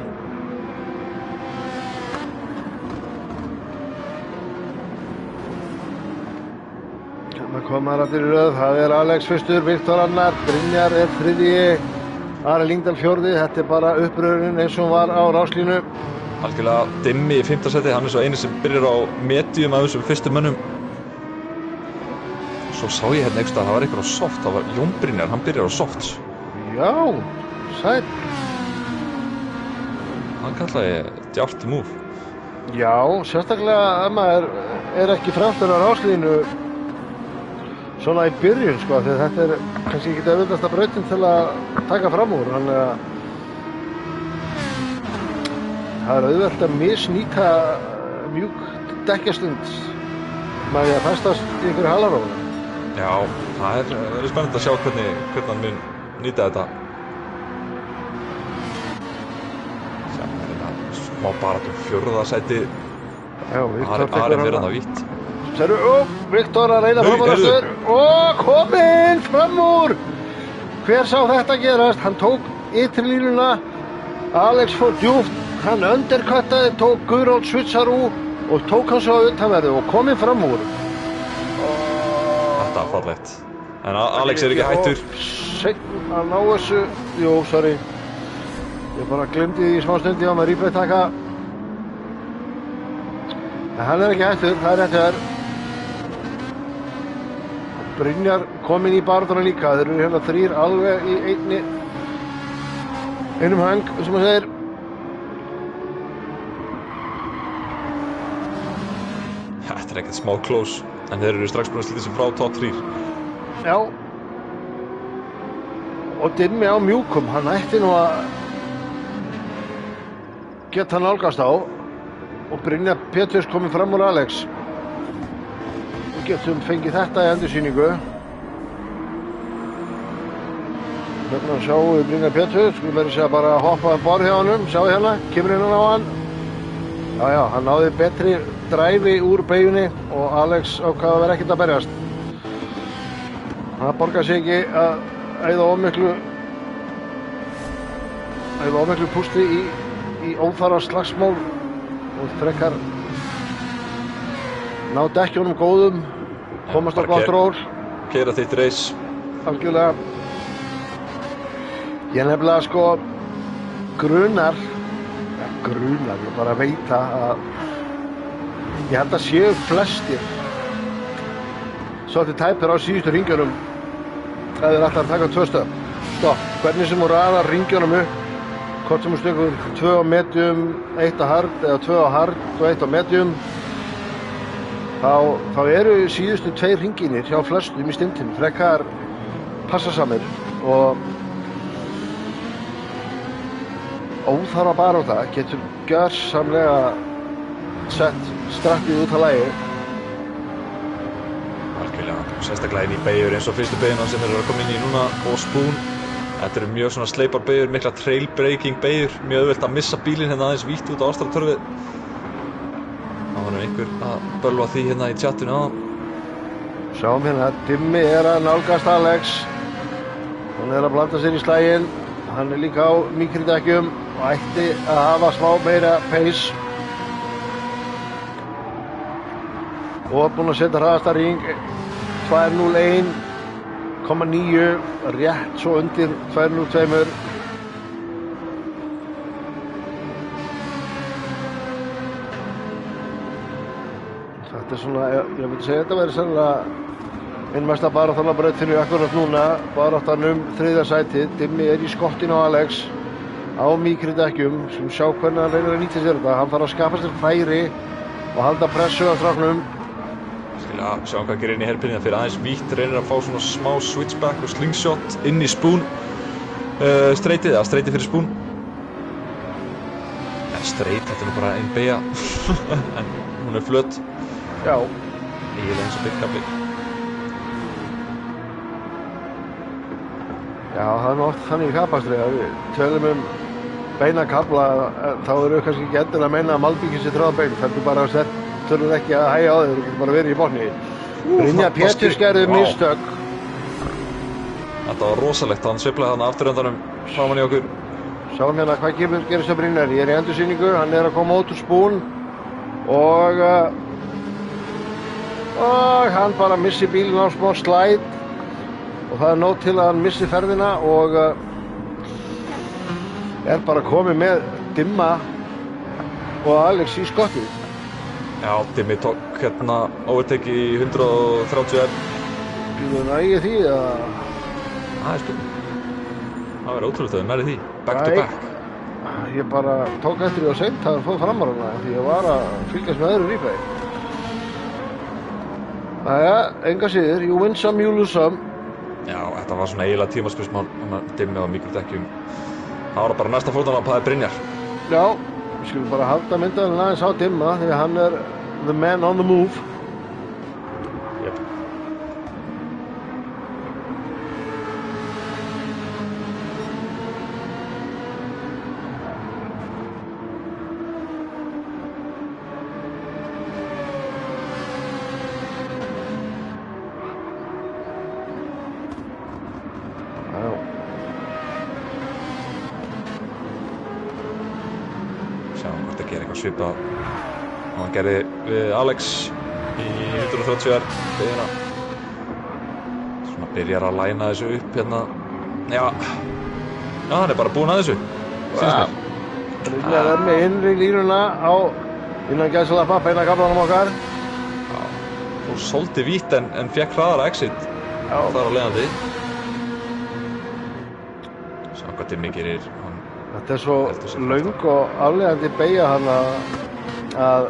Hérna koma rættir í röð. Það er Alex fyrstur, Viktor annar, Brynjar er 3. Ari Lyngdal 4. Þetta er bara uppröðunin eins og hún var á ráslínu. Algjörlega Dimmi í 5. seti, hann er svo eini sem byrjar á medium af þessum fyrstu mönnum. Svo sá ég hérna einhverstað að það var eitthvað á soft, það var Jón Brynjar, hann byrjar á soft. Já, sæll. hann kallaði djárt múf. Já, sérstaklega ef maður er ekki fremstur á ráslínu svona í byrjun sko, þegar þetta er kannski ekki auðvitasta brautin til að taka fram úr, þannig að það er auðvelt að misnýta mjúk dekkjastund með því að festast í einhverju halarófi. Já, það er spennandi að sjá hvernig hann mun nýta þetta. Smá baráttu fjórða sæti. Já, Viktor Ari fyrir hann á vítt. Sérðu, Viktor að reyna fram úr aftur og kominn fram úr. Hver sá þetta gerast? Hann tók ytri línuna, Alex fór djúpt, hann undercuttaði, tók Guðrótt Switcharoo og tók hann svo utanverðu og kominn fram úr. Þetta var fallegt. En Alex er ekki hættur. Seinn að ná þessu, jú, sorry. Ég bara glemdi því í smá stundi á með replay taka. En hann er ekki hættur, það er rétt hjá þér. Brynjar kominn í baráttuna líka, þeir eru hérna þrír alveg í einum hang, sem maður segir. Þetta er ekkert smá close, en þeir eru strax búin að slíta sig frá top 3. Já. Og Dimmi á mjúkum, hann ætti nú að geta nálgast á og Brynjar Péturs komið fram úr Alex. Við getum fengið þetta í endursýningu. Hérna sjáum við Brynjar Péturs, við verðum segja bara að hoppa um borð hjá honum, sjáu hérna, kemur innan á hann. Já, hann náði betri dræfi úr beyjunni og Alex ákvað að vera ekkert að berjast. Það borgar sig ekki að eyða of miklu púsli í óþarfa slagsmál og frekar ná dekkjunum góðum, komast á gott ról. Keyra þitt race. Algjörlega. Ég nefnilega sko grunar, ég bara veit að ég held að séu flestir svolítið tæpir á síðustu ringjunum ef þeir ætla að taka 2 stöð. Hvernig sem þú raðar ringjunum upp, hvort sem þú stökur 2 á medium, 1 á hard eða 2 á hard og 1 á medium, þá eru síðustu 2 hringinir hjá flestum í stintin frekar passasamir og óþarfa barátta getur gjörsamlega sett strappið út af lagi. Algjörlega, sérstaklega inn í beygjur eins og fyrstu beygjuna sem eru að koma inn í núna og Spoon. Þetta eru mjög svona sleipar beygjur, mikla trail breaking beygjur, mjög auðvelt að missa bílinn hérna aðeins vítt út á Ástraltorfið. Það var einhver að bölva því hérna í chatinu á. Sjáum hérna, Dimmi er að nálgast Alex. Hann er að blanda sér í slaginn. Hann er líka á mikridekkjum og ætti að hafa smá meira pace. Og búinn að setja hraðasta ring 2.01,9, rétt svo undir 2.02. Þetta er svona, ég myndi segja þetta verður sennilega minn mesta baráttan á brautinu akkurat núna, baráttan 3. sætið. Dimmi er í skottinu á Alex á mikridekkjum, sem sjá hvernig hann reynir að nýta sér þetta. Hann þarf að skapa sér færi og halda pressu á stráknum. Sjáum hvað gerir inn í herpinni, það fyrir aðeins vítt, reynir að fá svona smá switchback og slingshot inn í Spoon streitið fyrir Spoon. En streit, þetta er nú bara einn beygja en hún er flöt. Já. Eiginlega eins og byggjabli. Já, það er nú oft þannig í kapastri að við tölum beina kafla, þá eru kannski ekki endilega að meina að malbíkinn sé tröðan bein, það er bara að þurfum ekki að hægja á þig, þú getur bara verið í botni. Brynjar Péturs gerði mistök. Þetta var rosalegt, hann sveiflaði þarna afturöndanum framan í okkur. Sjáum hérna hvað gerist á Brynjar. Ég er í endursýningu, hann er að koma út úr Spoon og hann bara missi bílinn á smá slæd og það er nóg til að hann missi ferðina og er bara komið með Dimma og Alex í skottið. Já, Dimmi tók hérna overtake í 130 Þú nægir því að... Það er spurning. Það verður ótrúlega þau nærið því. Back to back. ég bara tók eftir því á seint að fóð framar hana því ég var að fylgjast með öðru replay. Enga síður, you win some, you lose some. Já, þetta var svona eiginlega tímaspursmál, Dimmi á mikrodekkjum. Það var bara næsta fótana að paði Brynjar. Já, við skulum bara halda myndaðan aðeins á Dimma því að hann er the man on the move. Jep. Sjáum hvort að gera eitthvað svipað og hann gerði við Alex í 130 beina. Svona byrjar að læna þessu upp hérna. Já, hann er bara búinn að þessu. Brynjar er með innri línuna á innan gæsalappa beina kaflanum okkar. Já, og svolítið vítt en fekk hraðara exit þar á leiðandi. Sjá hvað Dimmi gerir. Þetta er svo löng og afleiðandi beygja hann að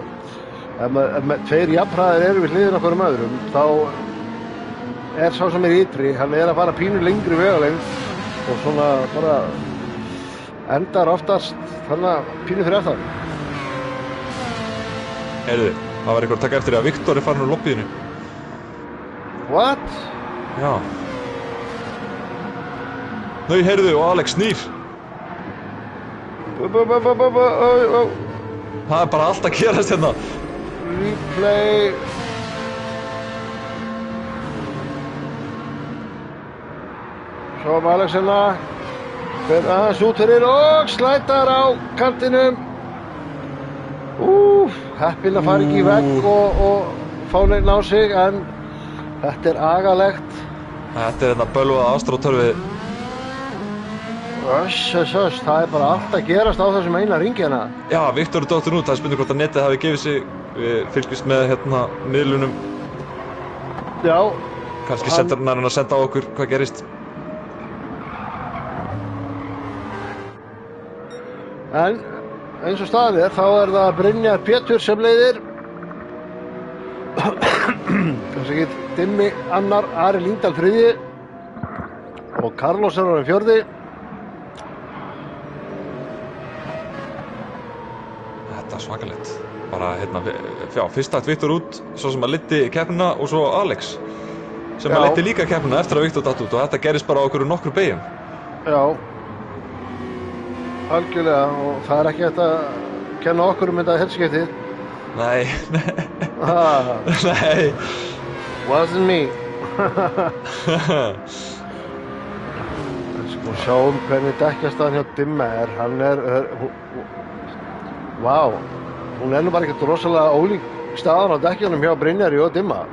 ef tveir jafnhraðir eru við hliðina okkur öðrum þá er sá sem er ytri, hann er að fara pínu lengri vegalengd og svona bara endar oftast þannig að pínu fyrir aftan. Heyrðu, það var einhver að taka eftir því að Viktor er farin úr lobbyinu. What? Já. Nei, heyrðu, og Alex snýr. Það er bara allt að gerast hérna. Replay. Svo Alex hérna fer aðeins út fyrir og slætar á kantinum. Heppinn að fara ekki í vegg og fá neitt á sig en þetta er agalegt. Þetta er hérna bölvað ástrótörfið. Það er bara allt að gerast á þessum eina ringi hérna. Já, Viktor er dóttur út, það er spurning hvort að netið hafi gefið sig. Við fylgjumst með hérna miðlunum. Já. Kannski sendur hann að senda á okkur hvað gerist. En eins og staðið er, þá er það Brynjar Pétur sem leiðir. Kannski ekki Dimmi annar, Ari Líndal þriðji og Carlos er orðinn fjórði. Þetta er svakalegt. Bara hérna, já, fyrst dætt Viktor út, svo sem að leiddi keppnina og svo Alex sem að leiddi líka keppnina eftir að Viktor datt út og þetta gerist bara á okkur nokkur beyjum. Já, algjörlega og það er ekki hægt að kenna okkur þetta helskiptið. Nei, nei. Wasn't me. Sko, sjáum hvernig dekkjastaðan hjá Dimma er. Hann er, vá, hún er nú bara ekkert rosalega ólík staðan á dekkjanum hjá Brynjari og Dimma.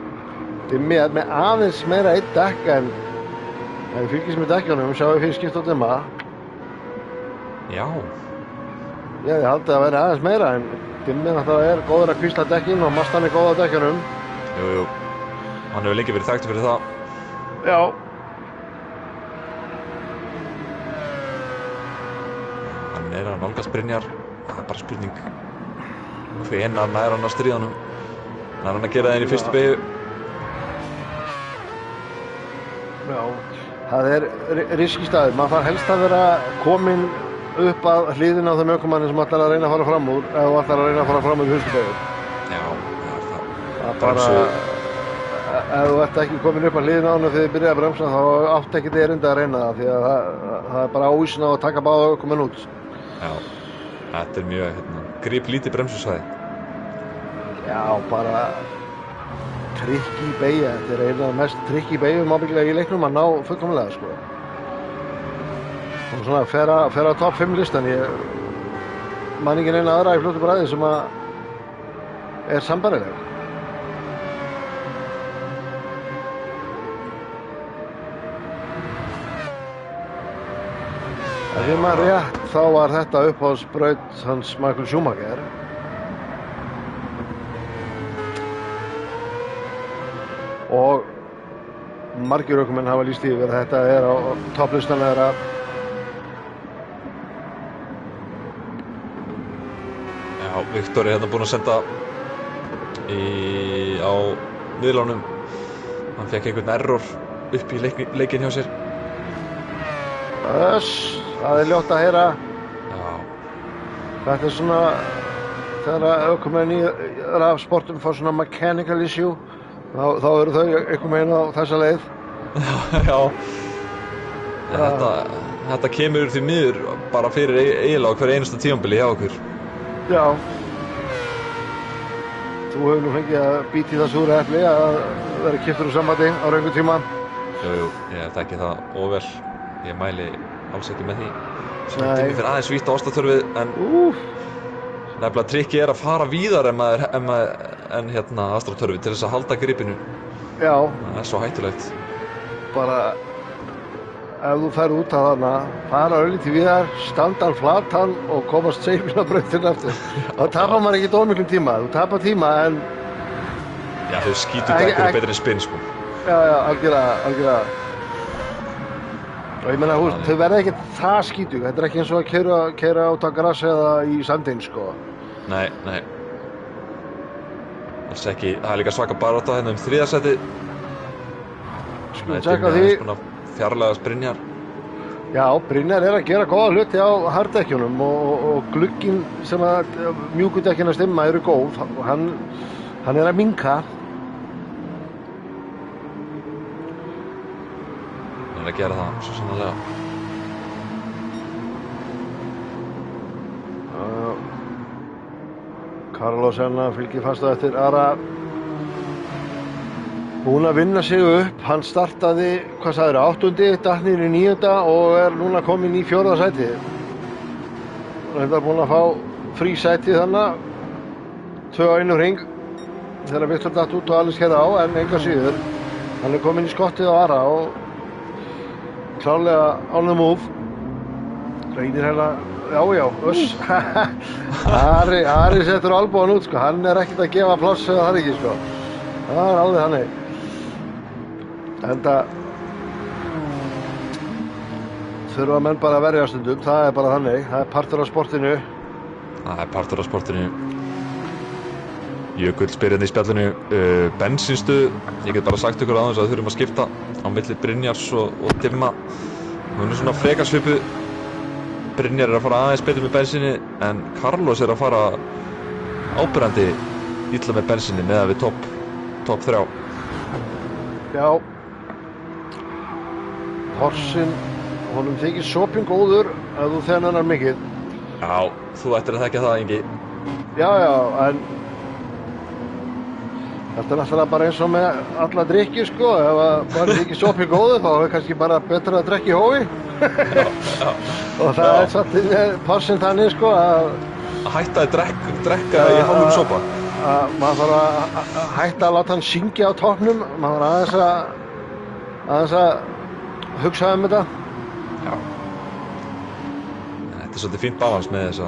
Dimmi er með aðeins meira eitt dekk en við fylgjumst með dekkjanum, sjáum við fyrir skipt á Dimma. Já. Ég haldi að vera aðeins meira en Dimmi náttúrulega er góður að kvísla dekkin og Mastan er góð á dekkjanum. Jú. Hann hefur lengi verið þekktur fyrir það. Já. Hann er að nálgast Brynjar. Það er bara spurning hvenær nær hann að stríða honum. Nær hann að gera það inn í fyrstu beygju. Já, það er riski staður. Maður þarf helst að vera kominn upp að hliðina á þeim ökumanni sem ætlar að reyna að fara fram úr eða ætlar að reyna að fara fram úr fyrstu beygju. Já, það er það. Það er bara, ef þú ert ekki kominn upp að hliðina á honum þegar þið byrjaði að bremsa þá átt ekkert erindi að reyna það því að það er bara óvísin á að taka báða ökumenn út. Já, þetta er mjög grip lítið bremsusvæði. Já, bara trikki beygja. Þetta er eina af mest trikki beygjum ábyggilega í leiknum að ná fullkomlega, sko. Og svona fer á topp 5 listan. Ég man ekki neina aðra í fljótu bræði sem að er sambærileg. Ef ég man rétt þá var þetta uppáhaldsbraut hans Michael Schumacher. Og margir ökumenn hafa lýst yfir að þetta er á topplistan þeirra Viktor er hérna búinn að senda á miðlánum. Hann fekk einhvern error upp í leikinn hjá sér. Það er ljótt að heyra. Já. Þetta er svona, þegar ökumenn í rafsportum fá svona mechanical issue, þá eru þau einhvern veginn á þessa leið. Já. Þetta kemur því miður bara fyrir eiginlega á hverju einasta tímabili hjá okkur. Já. Þú hefur nú fengið að bíti það súra epli að vera kiptur úr sambandi á röngu tíma. Jú, ég þekki það óvel. Ég mæli alls ekki með því. Svona tími fyrir aðeins vítt á ástatörfið, en nefnilega trikki er að fara víðar en ástatörfið til þess að halda gripinu. Já. Það er svo hættulegt. Bara, ef þú ferð út að þarna, fara örlítið víðar, standa hann flatan og komast seifin á brautina eftir. Þá tapar maður ekki dómiklum tíma. Þú tapar tíma, en... Já, þau skítur dekkur betri en spinn, sko. Já, algjörlega. Og ég meina, þau verða ekki það skítug. Þetta er ekki eins og að keyra út á gras eða í sandinn, sko. Nei. Alls ekki. Það er líka svaka barátta hérna þriðja sæti. Skulum tjekka því. Svona fjarlægast Brynjar. Já, Brynjar er að gera góða hluti á harddekkjunum og glugginn sem að mjúkudekkjuna stimma eru góð. Hann er að minnka. Hann er að gera það, svo sannarlega. Carlos fylgir fast á eftir Ara. Búinn að vinna sig upp. Hann startaði, hvað sagðirðu, 8. datt niður í 9. og er núna kominn í 4. sæti. Hann er búinn að fá frí sæti þannig, 2 á einu hring, þegar Viktor datt út og Alice keyrði á, en enga síður. Hann er kominn í skottið á Ara og klárlega on the move. Reynir hérna, Ari setur albúan út, sko. Hann er ekkert að gefa pláss eða það ekki, sko. Það er alveg þannig. Enda þurfa menn bara að verja stundum, það er bara þannig, það er partur af sportinu. Það er partur af sportinu. Jökull spyr hérna í spjallinu, bensínstuð, ég get bara sagt ykkur aðeins að þurfum að skipta á milli Brynjars og Dimma. Hún er svona frekar svipuð. Brynjar er að fara aðeins betur með bensíni, en Carlos er að fara áberandi illa með bensíni meðan við topp 3. Já. Horsinn, honum þykir sopinn góður ef þú þennan hann mikið. Já, þú ættir að þekka það, Ingi. Já, en þetta er náttúrulega bara eins og með alla drykki, sko. Ef það þykir sopinn góður, þá er kannski bara betra að drekka í hófi. Já. Og það er svolítið með Horsinn þannig, sko, að hætta að drekka í hálfum sopa. Maður þarf að hætta að láta hann syngja á toppnum. Maður þarf aðeins að hugsa þetta. Já. Þetta er svolítið fínt balans með þessa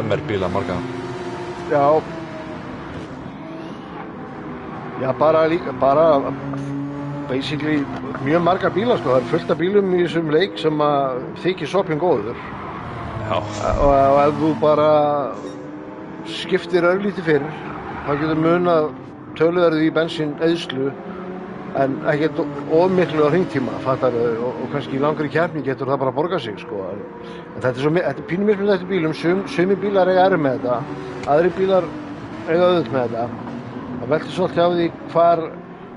MR-bíla marga. Já, bara basically mjög marga bíla, sko. Það er fullt af bílum í þessum leik sem að þykir sopinn góður. Já. Og ef þú bara skiptir örlítið fyrir, þá getur munað töluverðu í bensíneyðslu, en ekkert of miklu á hringtíma, fattarðu, og kannski í langri keppni getur það bara að borga sig, sko. En þetta er pínu mismunandi eftir bílum. Sumir bílar eiga erfitt með þetta, aðrir bílar eiga auðvelt með þetta. Það veltur svolítið á því hvar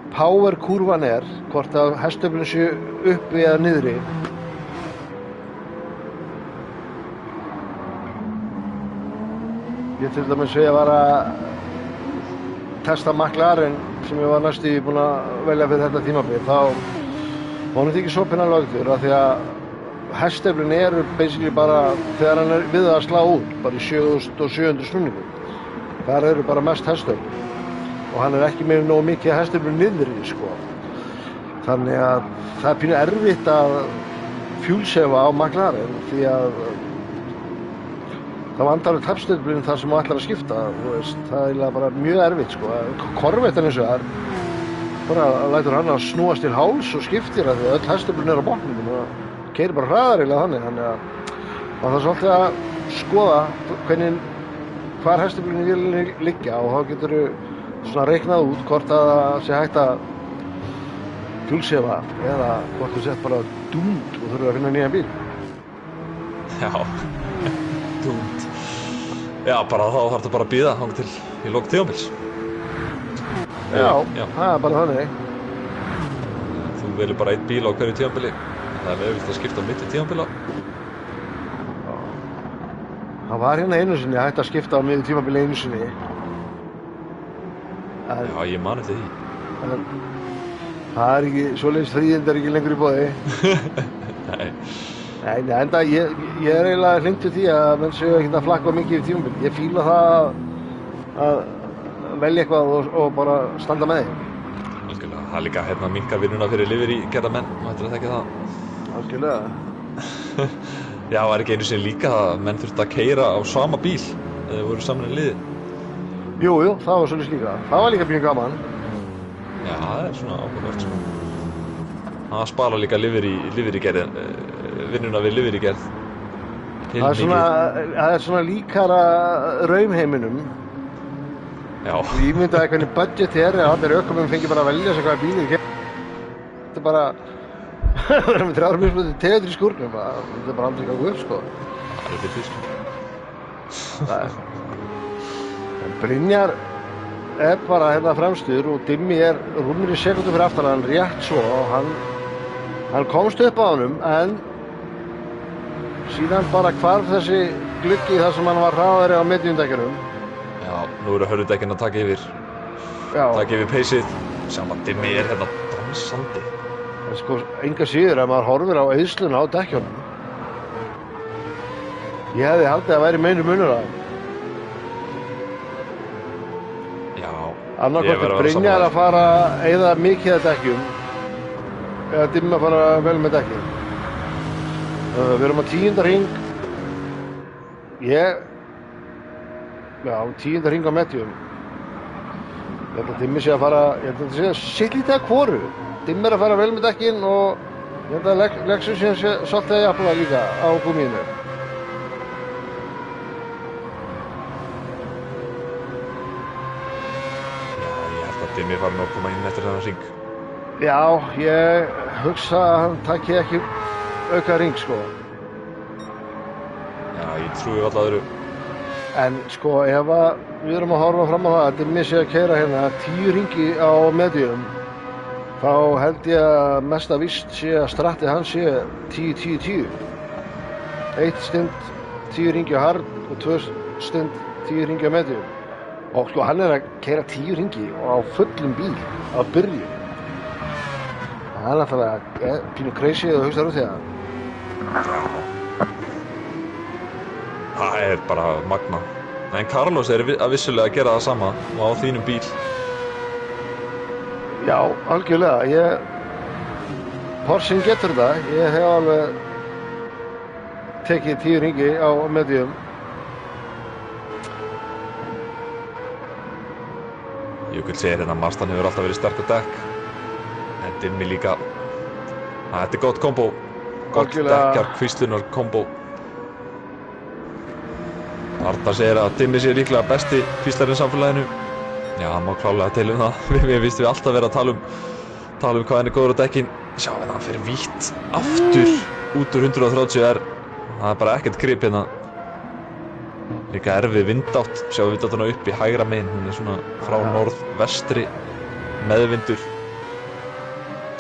power-kúrfan er, hvort að hestöflin séu uppi eða niðri. Ég til dæmis var að testa McLaren sem ég var næstu búinn að velja fyrir þetta tímabil. Þá honum þykir sopinn alveg lögður, af því að hestöflin eru basically bara þegar hann er við að slá út, bara í 7700 snúningum. Þar eru bara mest hestöflin. Og hann er ekki með nógu mikið hestöflin niðri, sko. Þannig að það er pínu erfitt að fjúlsefa á McLaren, því að það vandar tappstöflin þar sem þú ætlar að skipta, þú veist. Það er bara mjög erfitt, sko. Corvette'n eins og það bara lætur hann að snúast til háls og skiptir það, því að öll hestöflin er á botninum og keyrir bara hraðar eiginlega þannig að maður þarf svolítið að skoða hvernig hvar hestaflinu vélinni liggja og þá getur þú svona reiknað út hvort að það sé hægt að fullsefa eða hvort þú sett bara dúnd og þurfur að finna nýjan bíl. Já, dúnd. Já, bara þá þarf það bara að bíða þangað til í lok tímabils. Já, það bara þannig. Þú velur bara einn bíl á hverju tímabili. Það auðvitað að skipta á milli tímabila. Það var hérna einu sinni hægt að skipta á miðju tímabili einu sinni. Já, ég man eftir því. En það ekki, svoleiðis fríðindi ekki lengur í boði. Nei. Nei, enda ég eiginlega hlynntur því að menn séu ekkert að flakka mikið í tímabili. Ég fíla það að velja eitthvað og bara standa með því. Algjörlega, það líka hérna minnka vinnuna fyrir lifir í gerða menn, mættir að þekka það. Algjörlega. Já, var ekki einu sinni líka að menn þurfti að keyra á sama bíl eða þeir voru saman í liði. Jú, það var svolítið líka. Það var líka mjög gaman. Já, það svona áhugavert sko. Það spara líka lifir í gerð, vinnuna við lifir í gerð. Það er svona líkara raunheiminum. Já. Ég myndaði hvernig budget að allir ökumum fengi bara að velja sér hvaða bílið Þetta er bara við erum með 3 mismunandi tegundir í skúrnum, þetta er bara aldrei ganga upp, sko. Það er fyrir sko. En Brynjar bara hérna fremstur og Dimmi rúmur í sekúndu fyrir aftan hann rétt svo og hann komst upp á honum en síðan bara hvarf þessi gluggi þar sem hann var hraðari á miðjumdekkjunum. Já, nú eru hörðudekkin að taka yfir. Taka yfir peysið. Sjáum að Dimmi hérna dansandi. En sko, enga síður að maður horfir á eyðsluna á dekkjunum. Ég hefði haldið að væri meiri munur að Já. Annarkvort er Brynjar að fara að eyða mikið að dekkjum eða Dimmi að fara vel með dekkjum. Við erum á 10. hring. 10. hring á medium. Ég held að Dimmi sé að fara, ég held að það sé sitt lítið að hvoru. Dimmi að fara vel með dekkin og ég held að Lexus sé svolítið að jafna líka á gúmmíinu. Já, ég held að Dimmi fara nú að koma inn eftir þennan hring. Já, ég hugsa að hann taki ekki auka hring, sko. Já, ég trúi alltaf öðru. En sko, ef við erum að horfa fram á það að Dimmi sé að keyra hérna 10 hringi á medium, þá held ég að mest að víst sé að strattið hans sé 10-10-10. 1 stund 10 hringi á hard og 2 stund 10 hringi á medium. Og sko, hann að keyra 10 hringi og á fullum bíl á byrjun. Það er náttúrulega pínu crazy að hugsa út í það. Það er bara magna. En Carlos að vissulega gera það sama og á þínum bíl. Já, algjörlega. Porschen getur það. Ég hef alveg tekið 10 hringi á medium. Jökull segir hérna að Mazdan hefur alltaf verið sterk á dekk. En Dimmi líka. Þetta er gott kombo. Gott dekkjar, kvíslunar kombo. Arnar segir að Dimmi sé líklega besti kvíslarinn í samfélaginu. Já, það má klálega til það. Við vistum við alltaf verið að tala um hvað hann er góður á dekkin. Sjá, en hann fyrir vítt aftur út úr 130R. Það er bara ekkert grip hérna. Líka erfið vindátt. Sjáum við vindáttina upp í hægra megin. Hún er svona frá norðvestri meðvindur.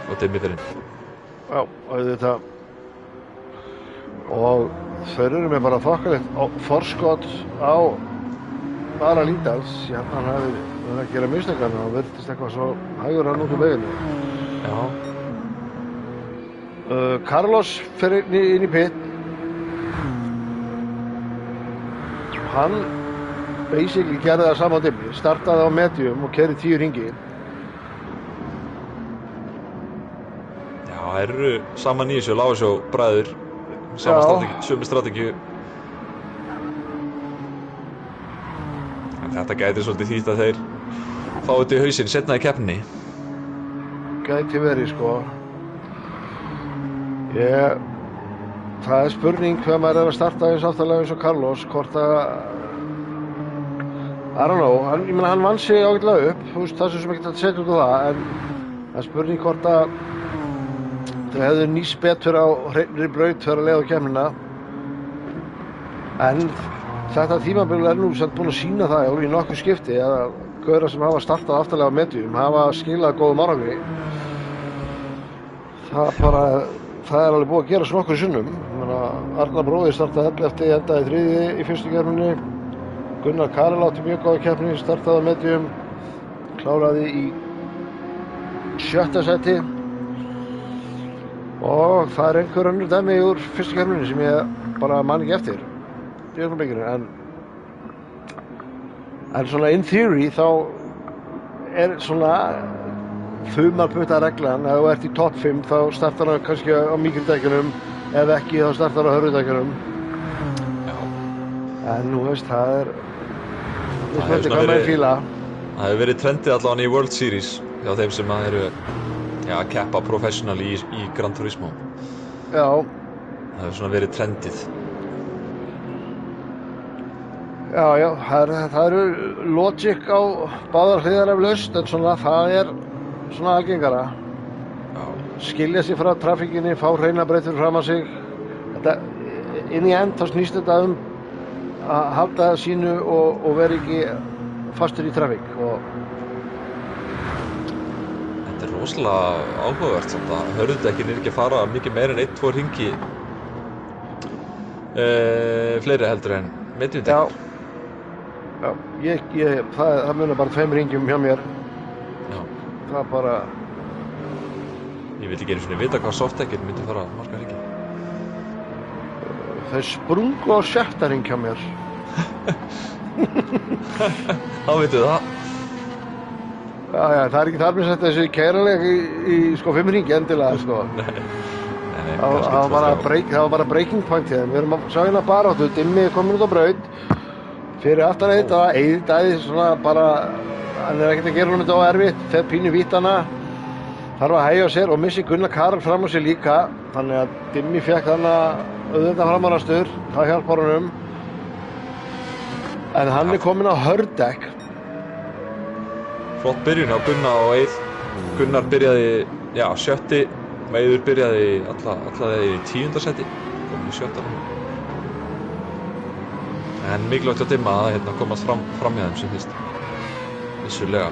Og Dimmi fyrir inn. Já, auðvitað. Og þeir eru með bara þokkalegt forskot á Ara Líndals. Hann hafi verið að gera mistökana og virtist eitthvað svo hægur hann út úr veginu. Já. Carlos fer inn í pit. Hann basically gerði það sama á Dimmi. Startaði á medium og keyrði 10 hringi. Já, það eru saman í þessu Lágasjó bræður. Sömu strategíu. En þetta gæti svolítið þýtt að þeir fá þetta í hausinn seinna í keppninni. Gæti verið, sko. Það er spurning hvað maður er að starta eins aftalega eins og Carlos, hvort að I don't know, ég meina hann vann sig ágætlega upp, þú veist, það sem ekki að setja út á það, en það spurning hvort að þau hefðu nýst betur á hreinri braut fyrir að leiða á keppnina. En þetta tímabil nú samt búin að sýna það alveg í nokkuð skipti að gaurar sem hafa startað aftarlega á medium hafa skilað góðum árangri. Það alveg búið að gera svo nokkur sinnum. Arnar bróðir startaði 11. endaði 3. í fyrstu keppninni. Gunnar Karel átti mjög góða keppni, startaði á medium, kláraði í 7. seti. Og það einhver önnur dæmi úr fyrstu keppninni sem ég bara man ekki eftir í ögnablikinu, en svona in theory þá svona þumalputta reglan, ef þú ert í topp 5 þá startar það kannski á mikrudækjunum, ef ekki þá startar það á hörðudækjunum. En nú veist, það hvað maður fíla. Það hefur verið trendið allavega í World Series hjá þeim sem eru að keppa professional í Gran Turismo. Já. Það hefur svona verið trendið. Já, það eru logic á báðar hliðar eflaust, en svona það svona algengara. Já. Skilja sig frá trafíkinni, fá hreina breytur fram að sig. Þetta, inn í end þá snýst þetta að halda sínu og vera ekki fastur í trafík. Þetta er rosalega áhugavert samt að hörðudekkin ekki að fara mikið meira en 1-2 hringi fleiri heldur en mediumdekkin. Já, það munar bara 2 hringjum hjá mér. Já. Það bara... Ég vil ekki einu sinni vita hvað softdekkin myndi fara marga hringi. Þau sprungu á 6. hring hjá mér. Þá veitum við það. Já, það er ekki þar með þessi kæraleg í 5 hringi endilega, sko. Nei, það var bara breaking point í þeim. Við erum að sjá hérna baráttu, Dimmi komin út á braut. Fyrir aftan eitt að Eiðdæði svona bara, hann ekkert að gera þetta á erfitt, fer pínu vítana, þarf að hægja á sér og missi Gunnar Karel fram á sér líka, þannig að Dimmi fekk þarna auðvitað framarastur, það hjálpar honum, en hann komin á hörðdekk. Flott byrjun á Gunnar og Eið. Gunnar byrjaði, 7. og Eiður byrjaði alla í 10. seti, komin í 7. En mikilvægt að Dimma að komast fram í þeim sem fyrst. Vissulega.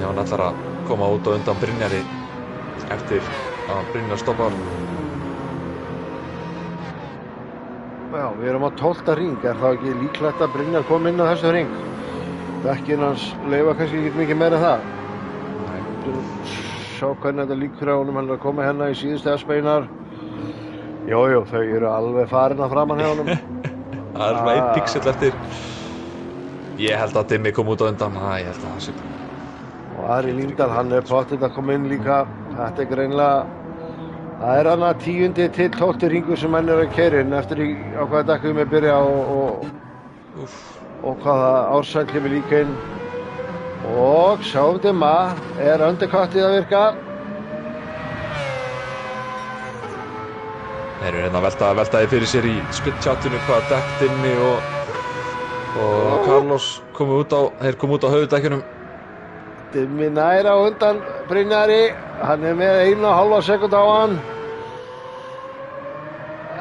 Hann ætlar að koma út á undan Brynjari eftir að Brynjar stoppar. Já, við erum á 12. hring. Er það ekki líklegt að Brynjar kom inn á þessu hring? Dekkin hans leyfa kannski ekki mikið meira en það. Nei. Sjá hvernig þetta líkur á honum. Hann er að koma hérna í síðustu S-beinar. Jú, þau eru alveg farin að framan hjá honum. Það svona 1 pixel eftir. Ég held að Dimmi kom út á undan. Ég held að það sé. Og Ari Líndal, hann pottitt að koma inn líka. Þetta greinilega, það hann að 10. til 12. hringur sem hann að keyra inn eftir á hvaða dekkum við byrja og hvaða ársæll kemur líka inn. Og sjáum Dimma, undercuttið að virka. Þeir eru að velta því fyrir sér í split-chatinu hvaða dekk Dimmi og Carlos komu út á höfuðdekkjunum. Dimmi nær á undan Brynjari, hann með 1,5 sekúndu á hann.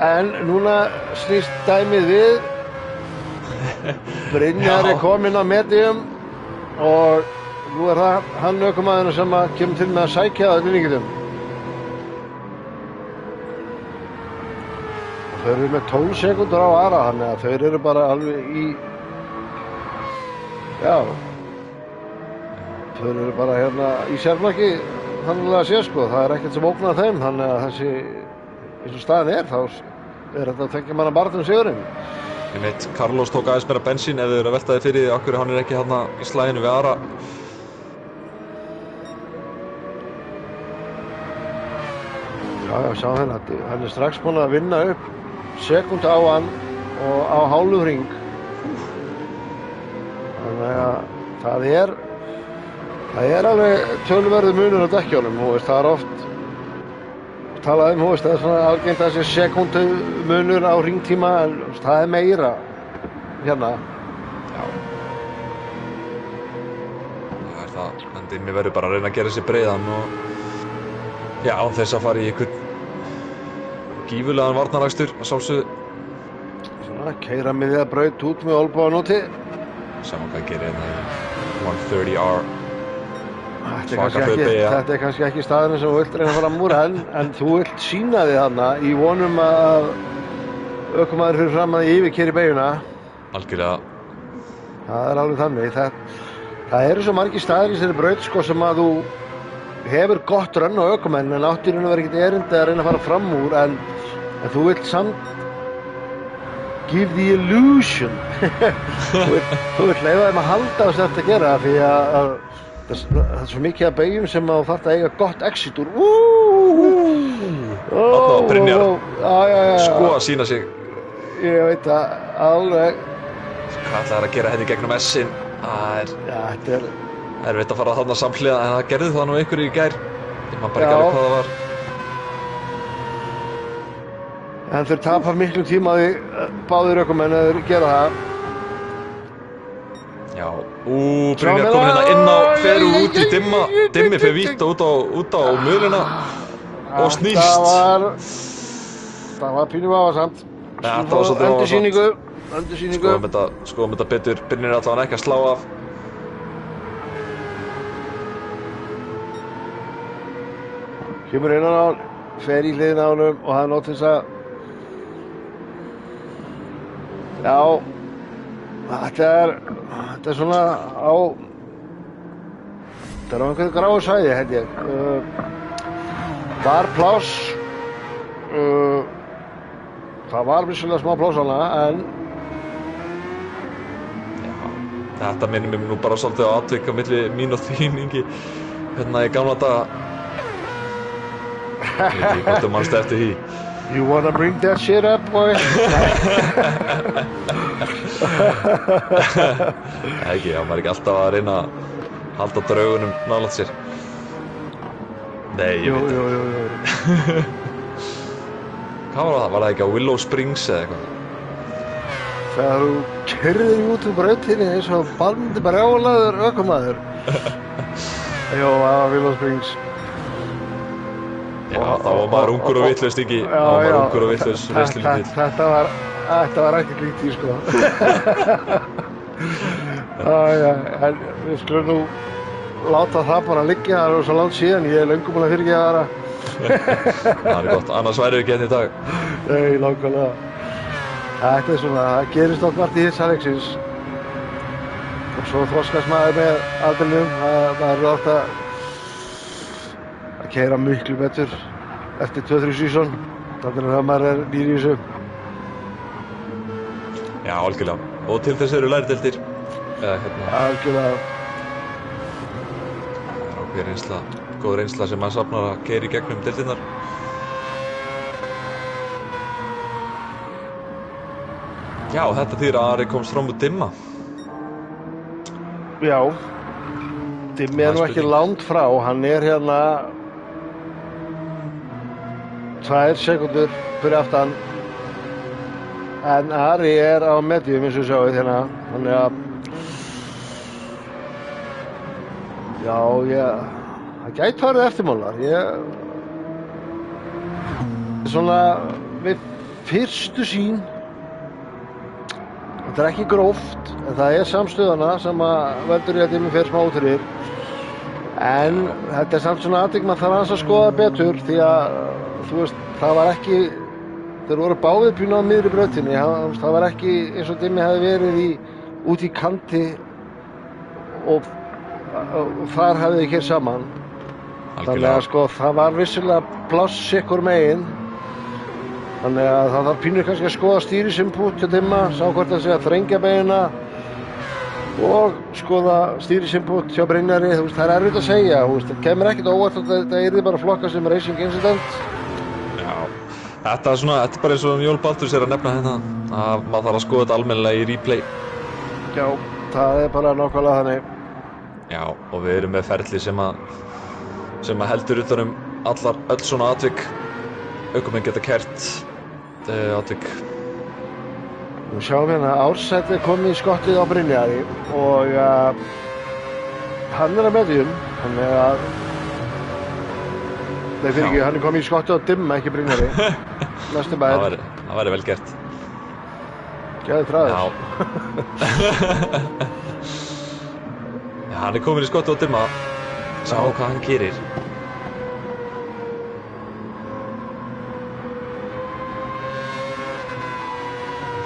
En núna snýst dæmið við. Brynjari kominn á medium og nú það hann ökumaðurinn sem kemur til með að sækja það vinningitum. Þau eru með 12 sekúndur á Ara, þannig að þau eru bara alveg í... Þau eru bara hérna í sérflokki, þannig að sé sko. Það ekkert sem ógnar þeim, þannig að þessi, eins og staðan þá þetta 2 manna baráttu sigurinn. Ég veit, Carlos tók aðeins meira bensín ef þau eru að velta því fyrir því af hverju hann ekki hérna í slaginu við Ara. Já, sjá hérna, hann strax búinn að vinna upp sekúndu á hann og á hálfum hring. Þannig að það er alveg töluverður munur á dekkjunum, það er oft talað það er svona algengt að þessi sekúndu munur á hringtíma, en það er meira hérna. Dimmi verður bara að reyna að gera sér breiðan og já, án þess að fara í einhvern gífurlegan varnarakstur að sjálfsögðu. Svona, keyra miðja braut út með olnboganóti. Saman hvað gerir hérna í 130R. Þetta er kannski ekki staðurinn sem þú vilt reyna að fara múr en þú vilt sýna þig þarna í vonum að ökumaður fyrir fram að yfirkeyri beyguna. Algjörlega. Það er alveg þannig. Það eru svo margir staðir í þessari braut sko sem að þú hefur gott rönn á ökumenn en átti í raun og veru ekkert erindi að reyna að fara fram úr en þú vilt samt give the illusion. þú vilt leyfa þeim að halda þess eftir að gera því að það er svo mikið að beigjum sem að þú þarft að eiga gott exit úr. Þarna Brynjar sko að sýna sig. Ég veit það alveg. Hvað ætlaði að gera henni gegnum S-in? Þetta er erfitt að fara þarna samhliða en það gerði það nú einhverju í gær. Ég man bara ekki alveg hvað það var. En þeir tapa miklu tíma á því báðir ökumenn að þeir gera það. Já, Brynjar kom hérna inn á, fer út í Dimma. Dimmi fer vítt út á mölina og snýst. Það var pínu vafasamt. Þetta var svolítið vafasamt. Endursýningu. Skoðum þetta betur. Brynjar allavega ekki að slá af. Kemur inn á hann, fer í hliðina á honum og hann átt þess að já, þetta er svona á einhverju gráu svæði held ég. Var pláss það var vissulega smá pláss hana en þetta minnir mig nú bara svolítið á atvik á milli mín og þín Ingi hérna í gamla daga. Ég veit ekki hvort þú manst eftir því. You wanna bring that shit up, boy? Ekki, já, maður ekki alltaf að reyna að halda draugunum nálægt sér. Nei, ég veit það. Jú. Hvað var það? Var það ekki á Willow Springs eða eitthvað? Þegar þú keyrðir út úr brautinni eins og bandi brjálaður ökumaður. Jó, það var Willow Springs. Já, þá var maður ungur og vitlaus ekki. Þá var maður ungur og vitlaus reynslulítill. Þetta var ekki lítið, sko. En við skulum nú láta það bara liggja, það er svo langt síðan, ég er löngu búinn að fyrirgefa það. Það er gott, annars væri við ekki hérna í dag. Nei, nákvæmlega. Þetta er svona, það gerist oft margt í hitsalegsins. Og svo þroskast maður með aldrinum, það er oft að keyra miklu betur eftir 2-3 sísón. Þannig að maður er nýr í þessu. Já, algjörlega. Og til þess eru lærdeildir. Algjörlega. Það er ákveð reynsla, góð reynsla sem maður safnar að keyra í gegnum deildirnar. Já, þetta þýðir að Ari komst fram úr Dimma. Já. Dimmi er nú ekki langt frá, hann er hérna 2 sekúndur fyrir aftan en Ari er á medium eins og sjáið hérna þannig að það gæti farið eftirmálar svona við fyrstu sýn þetta er ekki gróft en það er samstöðana sem að veldur í að Dimmi fer smá út fyrir en þetta er samt svona atvik maður þarf að skoða betur því að þú veist, það var ekki þeir voru báðir pínu á miðri brautinni það var ekki eins og Dimmi hefði verið út í kanti og þar hefði þeir keyrt saman þannig að sko það var vissulega pláss sikkur megin þannig að það þarf pínu kannski að skoða stýrisinput hjá Dimma sá hvort það sé að þrengja beina og skoða stýrisinput hjá Brynjari það er erfitt að segja það kemur ekkert óvart að þetta yrði bara flokka sem racing incident. Þetta er bara eins og Jón Baldurs er að nefna hérna að maður þarf að skoða þetta almennilega í replay. Já, það er bara nákvæmlega þannig. Já, og við erum með ferli sem að heldur utan öll svona atvik ökumenn geta kært atvik. Nú sjáum hérna Ársæll er komið í skottið á Brynjari og hann er að medium Þannig að nei, fyrir ekki, hann kom í skottið á Dimma, ekki Brynjari. Næstu bæðir. Það væri vel gert. Gæði þræðis. Já. Já, hann komin í skottið á Dimma. Sjá hvað hann gerir.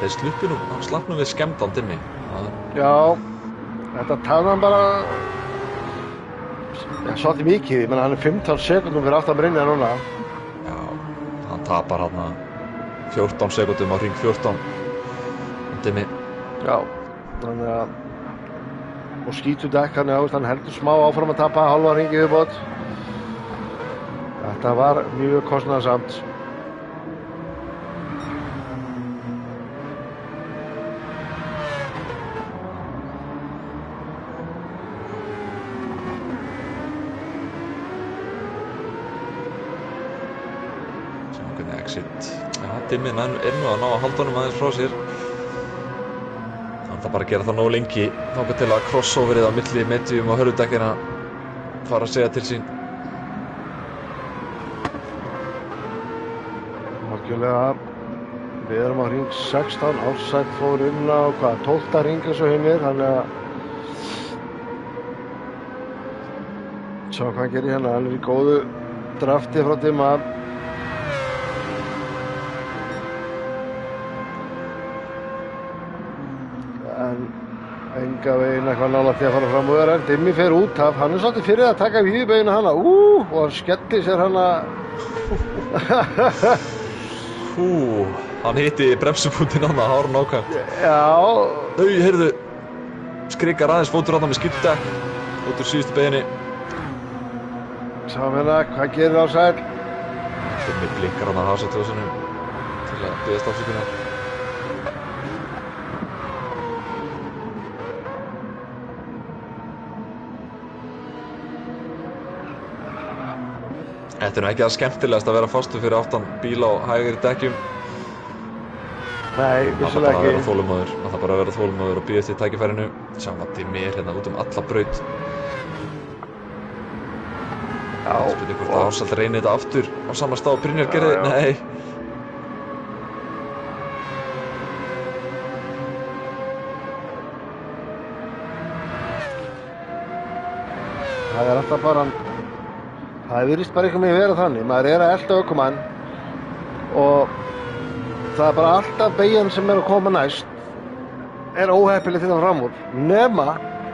Þeir sluppu nú, hann slapp nú við skemmdan Dimmi. Já, þetta tafði hann bara svolítið mikið, ég menna hann 15 sekundum fyrir aftan Brynjar núna. Já, hann tapar hann 14 sekundum á hring 14 Dimmi. Já, þannig að og skítur dekk hann, hann heldur smá áfram að tapa hálfa hringi viðbót. Þetta var mjög kostnaðarsamt. Exit. Já, Dimmi er nú að ná að halda honum aðeins frá sér. Það bara að gera það nógu lengi þangað til að crossoverið á milli medium og hörðudekkina fara að segja til sín. Algjörlega, við erum á hring 16, Ársæll fór inn á 12. hring eins og hinnir, þannig að sjá hvað hann gerir hérna, hann í góðu drafti frá Dimma. Enga veginn eitthvað nálægt því að fara fram úr en Dimmi fer út af, hann svolítið fyrir að taka víðbeginna hana, og hann skelli sér hana. Hann hitti bremsupunktin hana, hárun ákvæmt. Já. Heyrðu, skrikar aðeins fótur hana með skiptdekk, út úr síðustu beginni. Sjáum hérna, hvað gerir Ársæll? Dimmi blinkar hana hafsatjóðsunum til að biðjast afsökunar. Þetta er nú ekki það skemmtilegast að vera fastur fyrir aftan bíl á hægri dekkjum. Nei, vissulega ekki. Það þarf bara að vera þolinmóður og bíða eftir tækifærinu. Sjáum að Dimmi er hérna út alla braut. Já. Spurning hvort að Ársæll reynir þetta aftur á sama stað og Brynjar gerði. Nei. Það er alltaf bara það virðist bara eitthvað með að vera þannig, maður er að elta ökumann og það er bara alltaf beygjan sem er að koma næst er óheppileg til það fram úr, nema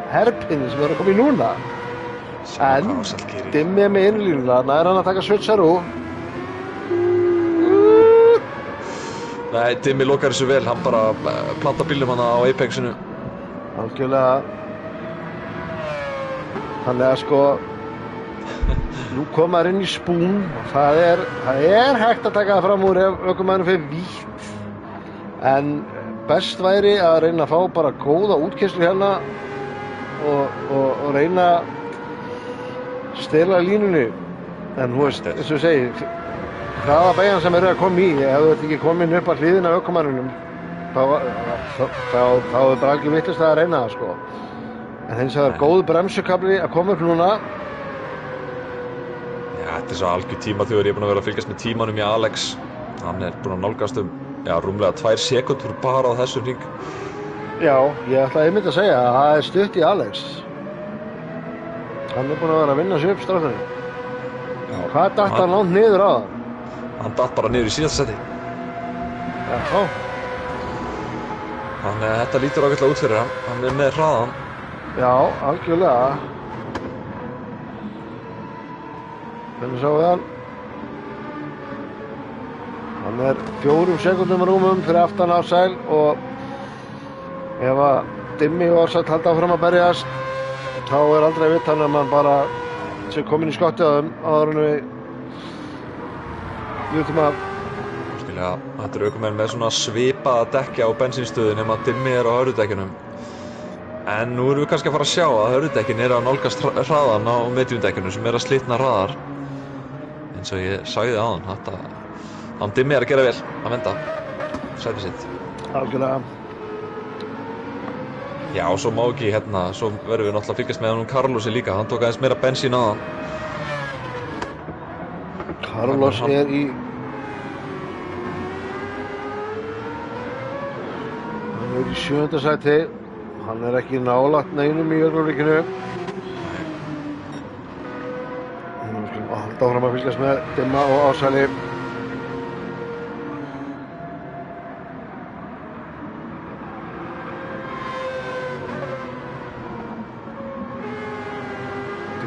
herpinni sem er að koma í núna. En Dimmi er með innlínuna, nær hann að taka switchar úr. Nei, Dimmi lokar þessu vel, hann bara planta bílnum hana á Apexinu. Algjörlega. Þannig að sko nú koma þær inn í spún og það er hægt að taka það fram úr ef ökumæðurinn fer vítt, en best væri að reyna að fá bara góða útkeyrslur hérna og reyna að stela línunni. En þú veist, eins og ég segi, hraða beygjan sem eru að koma í, ef þú ert ekki komin upp að hliðina á ökumæðurinnum þá er bara algjör vitlaust að reyna það sko. En hins vegar góð bremsukabli að koma upp núna. Þetta er svo algjör tímaþjóður, ég er búinn að vera að fylgjast með tímanum í Alex. Hann er búinn að nálgast rúmlega 2 sekúndur bara á þessum hring. Já, ég ætlaði einmitt að segja að það er stutt í Alex. Hann er búinn að vera að vinna sig upp strákurinn. Hvað datt hann langt niður á það? Hann datt bara niður í síðasta seti. Já. Þannig að þetta lítur ágætlega út fyrir hann. Hann er með hraðan. Já, algjörlega. Hvernig sjáum við hann? Hann er 4 sekúndum rúmum fyrir aftan Ársæll og ef að Dimmi og Ársæll halda áfram að berjast þá er aldrei vitt hann að mann bara sé komin í skottið á þeim áður en við vitum að Skilja, þetta er ökumenn með svona svipaða dekkja á bensínstöðu nema Dimmi er á hörðudekjunum. En nú erum við kannski að fara að sjá að hörðudekkin er að nálgast hraðan á mediumdekkjunum sem er að slitna hraðar. Eins og ég sagði áðan, hann Dimmi er að gera vel að venda sætið sitt. Algjörlega. Já, svo má ekki svo verðum við náttúrulega að fylgjast með hann Carlosi líka, hann tók aðeins meira bensín á hann. Carlos er í hann er í 7. sæti, hann er ekki nálægt neinum í öðruríkinu. Við skulum halda áfram að fylgjast með Dimma og Ársæli.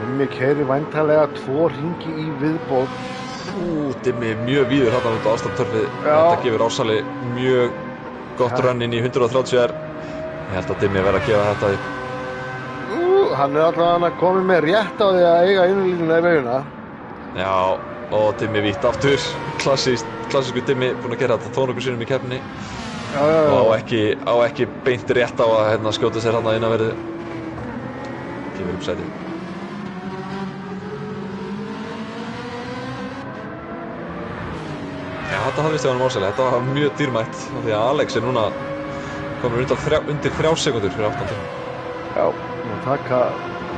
Dimmi keyrir væntanlega 2 hringi í viðbót. Dimmi mjög víður þarna út á Ástarbtörfið. Þetta gefur Ársæli mjög gott rönn inn í 130R. Ég held að Dimmi verði að gefa þetta upp. Hann er allavega komið með rétt á því að eiga innlínuna í veguna. Já, og Dimmi vítt aftur. Klassísku Dimmi, búinn að gera þetta tónokkur sinnum í keppninni. Já. Og á ekki beint rétt á að skjóta sér inn að verði. Gefur upp sætið. Já, þetta hafðist hjá honum Ársæli, þetta var mjög dýrmætt af því að Alex er núna komin undir 3 sekúndur fyrir aftan Dimma. Já, og taka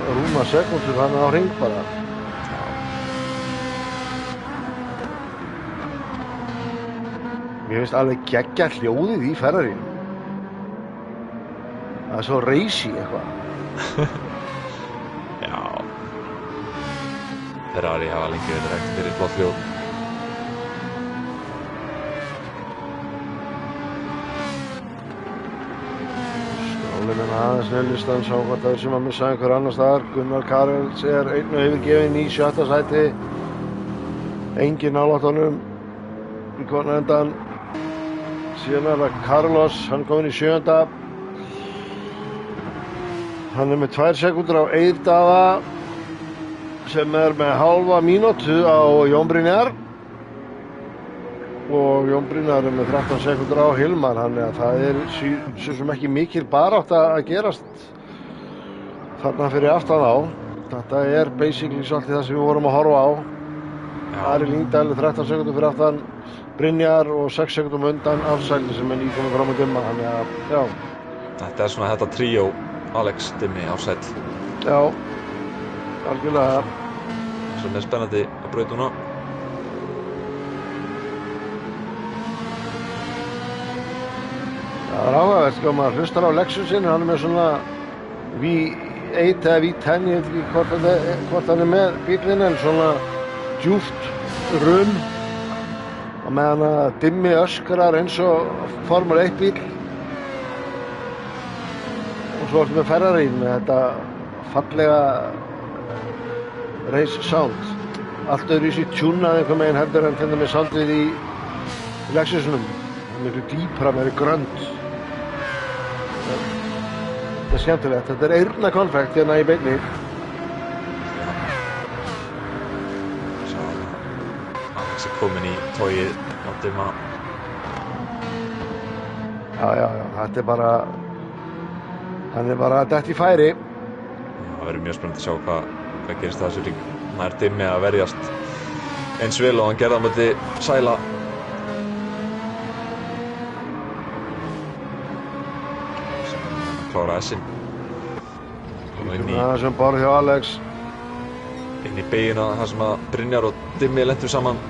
rúma sekúndur hann á hring bara. Mér finnst alveg geggja hljóðið í Ferrarínu. Það er svo racy eitthvað. Já. Ferrari hafa lengi verið þekkt fyrir flott hljóð. Skálinn aðeins nefnlistan sá hvort það sem að missa einhver annar staðar. Gunnar Karels er einn og yfirgefinn í 7. sæti. Enginn nálægt honum í hvorn endan. Síðan er það Carlos, hann kominn í 7. Hann er með 2 sekúndur á Eiðdaða sem er með hálfa mínútu á Jón Brynjar. Og Jón Brynjar er með 13 sekúndur á Hilmar, þannig að það er svo sem ekki mikil barátta að gerast þarna fyrir aftan á. Þetta er basically svolítið það sem við vorum að horfa á. Ari Lyngdal er 13 sekúndur fyrir aftan Brynjar og 6 sekúndum undan Ársæli sem er nýkominn fram á Dimma, þannig að, já. Þetta er svona þetta tríó, Alex, Dimmi, Ársæll. Já, algjörlega. Sem er spennandi að braut núna. Það er áhugavert, sko, maður hlustar á Lexusin, hann er með svona V8 eða V10, ég veit ekki hvort hann er með bílinn, en svona djúpt rum. Og meðan að Dimmi öskrar eins og Formule 1 bíl. Og svo ertu með Ferrarín með þetta fallega race sound. Allt öðruvísi tjúnað einhver meginn heldur en finna með soundið í Lexusunum. Það er miklu dýpra, meiri grönd. Þetta er skemmtilegt. Þetta er eyrnakonfekt hérna í beinni. Alex er komin í tóið á Dimma. Já, þetta er bara... Hann er bara dett í færi. Það verður mjög spennandi að sjá hvað gerist það þessu ring. Nær Dimmi að verjast eins vel og hann gerði á móti Sæla. Klára S-in. Það sem bara hjá Alex. Inn í beygina þar sem að Brynjar og Dimmi lentu saman.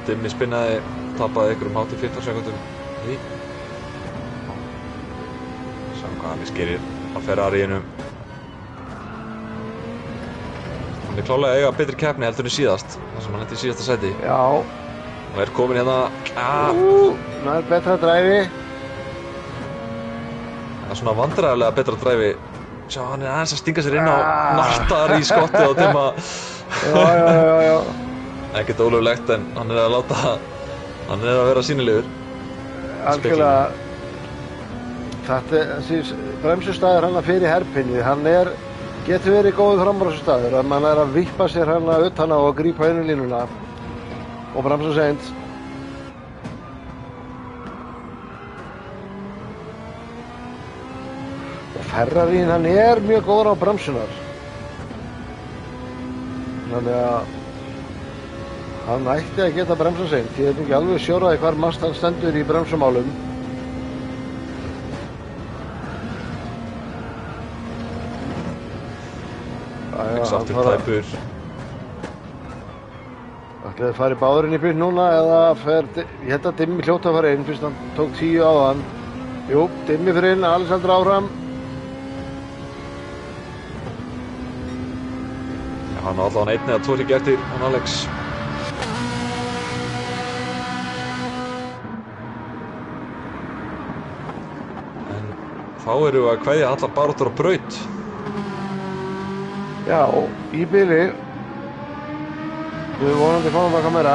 Dimmi spinnaði, tapaði einhverjum hátt í 15 sekúndum. Sjáum hvað Alex gerir á Ferraríinu. Hann er klálega að eiga betri keppni heldur en síðast, þar sem hann lenti í síðasta sæti. Já. Og er komin hérna. Það er betra dræfi. Það er svona vandræðarlega betra dræfi. Sjá, hann er aðeins að stinga sér inn á nartar í skottið á Dimma. Já. Ekkert ólöglegt, en hann er að vera sýnilegur. Algjörlega. Þessi bremsustæður hann fyrir herpinni, hann getur verið góður frambremsustæður. Að mann er að vippa sér hann utan á og grípa inn í línuna og bremsa seint. Ferrarín, hann er mjög góður á bremsunar. Þannig að hann ætti að geta bremsa seint. Ég veit ekki alveg sjóraði hvar mast hann stendur í bremsumálum. Fljótur tæpur. Ætlaði að fara í báðurinn í byrjun núna eða ég held að Dimmi hljóta að fara inn fyrst hann tók 10 áðan. Jú, Dimmi fyrir inn, Alexander áfram. Já, hann á allavega einn eða 2 hringi eftir, hann Alex. En þá erum við að kveðja allar baráttur á braut. Já, í bili. Við vonandi fáum það kamera.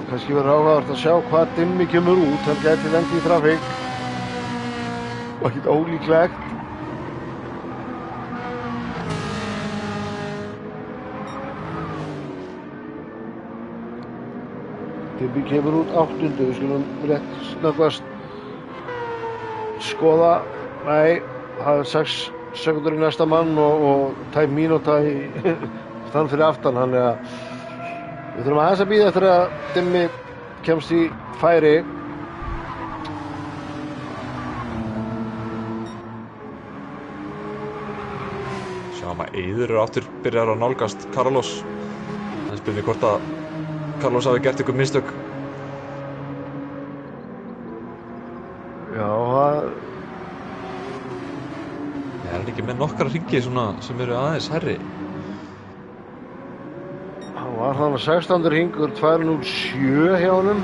Kannski verður áhugavert að sjá hvað Dimmi kemur út. Hann gæti lendi í trafík. Og ekkert ólíklegt. Dimmi kemur út 8. Við skulum rétt snöggvast skoða. Nei, það er 6 sekundur í næsta mann og tæp mínúta í stann fyrir aftan, þannig að við þurfum aðeins að bíða eftir að Dimmi kemst í færi. Sjáum að Eiður aftur byrjar að nálgast Carlos. Það er spurning hvort að Carlos hafi gert ykkur mistök. Já, það Er hann ekki með nokkra hringi svona sem eru aðeins hærri? hann var þannig 16. hringur 2.07 hjá honum.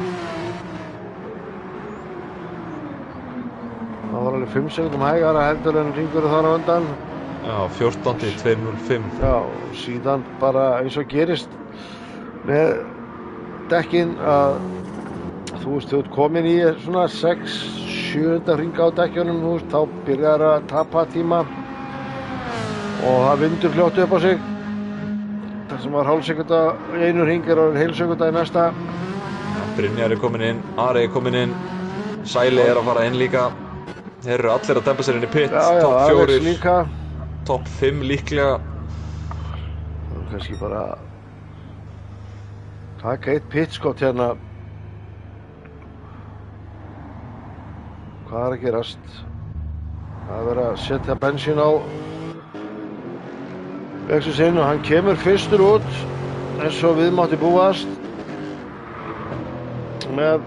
Það var alveg 5 sekundum hægara heldur en hringur þar á undan. Já, 14. 2.05. Já, síðan bara eins og gerist með dekkin að þú veist, þú ert komin í svona 6-7. hringa á dekkjunum, þú veist, þá byrjar að tapa tíma og það vindur fljótt upp á sig. Það sem var hálf sekúnda í einu hring er orðin heil sekúnda í næsta. Brynjar er komin inn, Ari er komin inn, Sæli er að fara inn líka. Þeir eru allir að dempa sér inn í pit, Já, topp 4, Alex líka. topp 5 líklega. Það er kannski bara taka eitt pitskott hérna. Hvað er að gerast? Það er verið að setja bensín á Lexusinn og hann kemur fyrstur út eins og við mátti búast með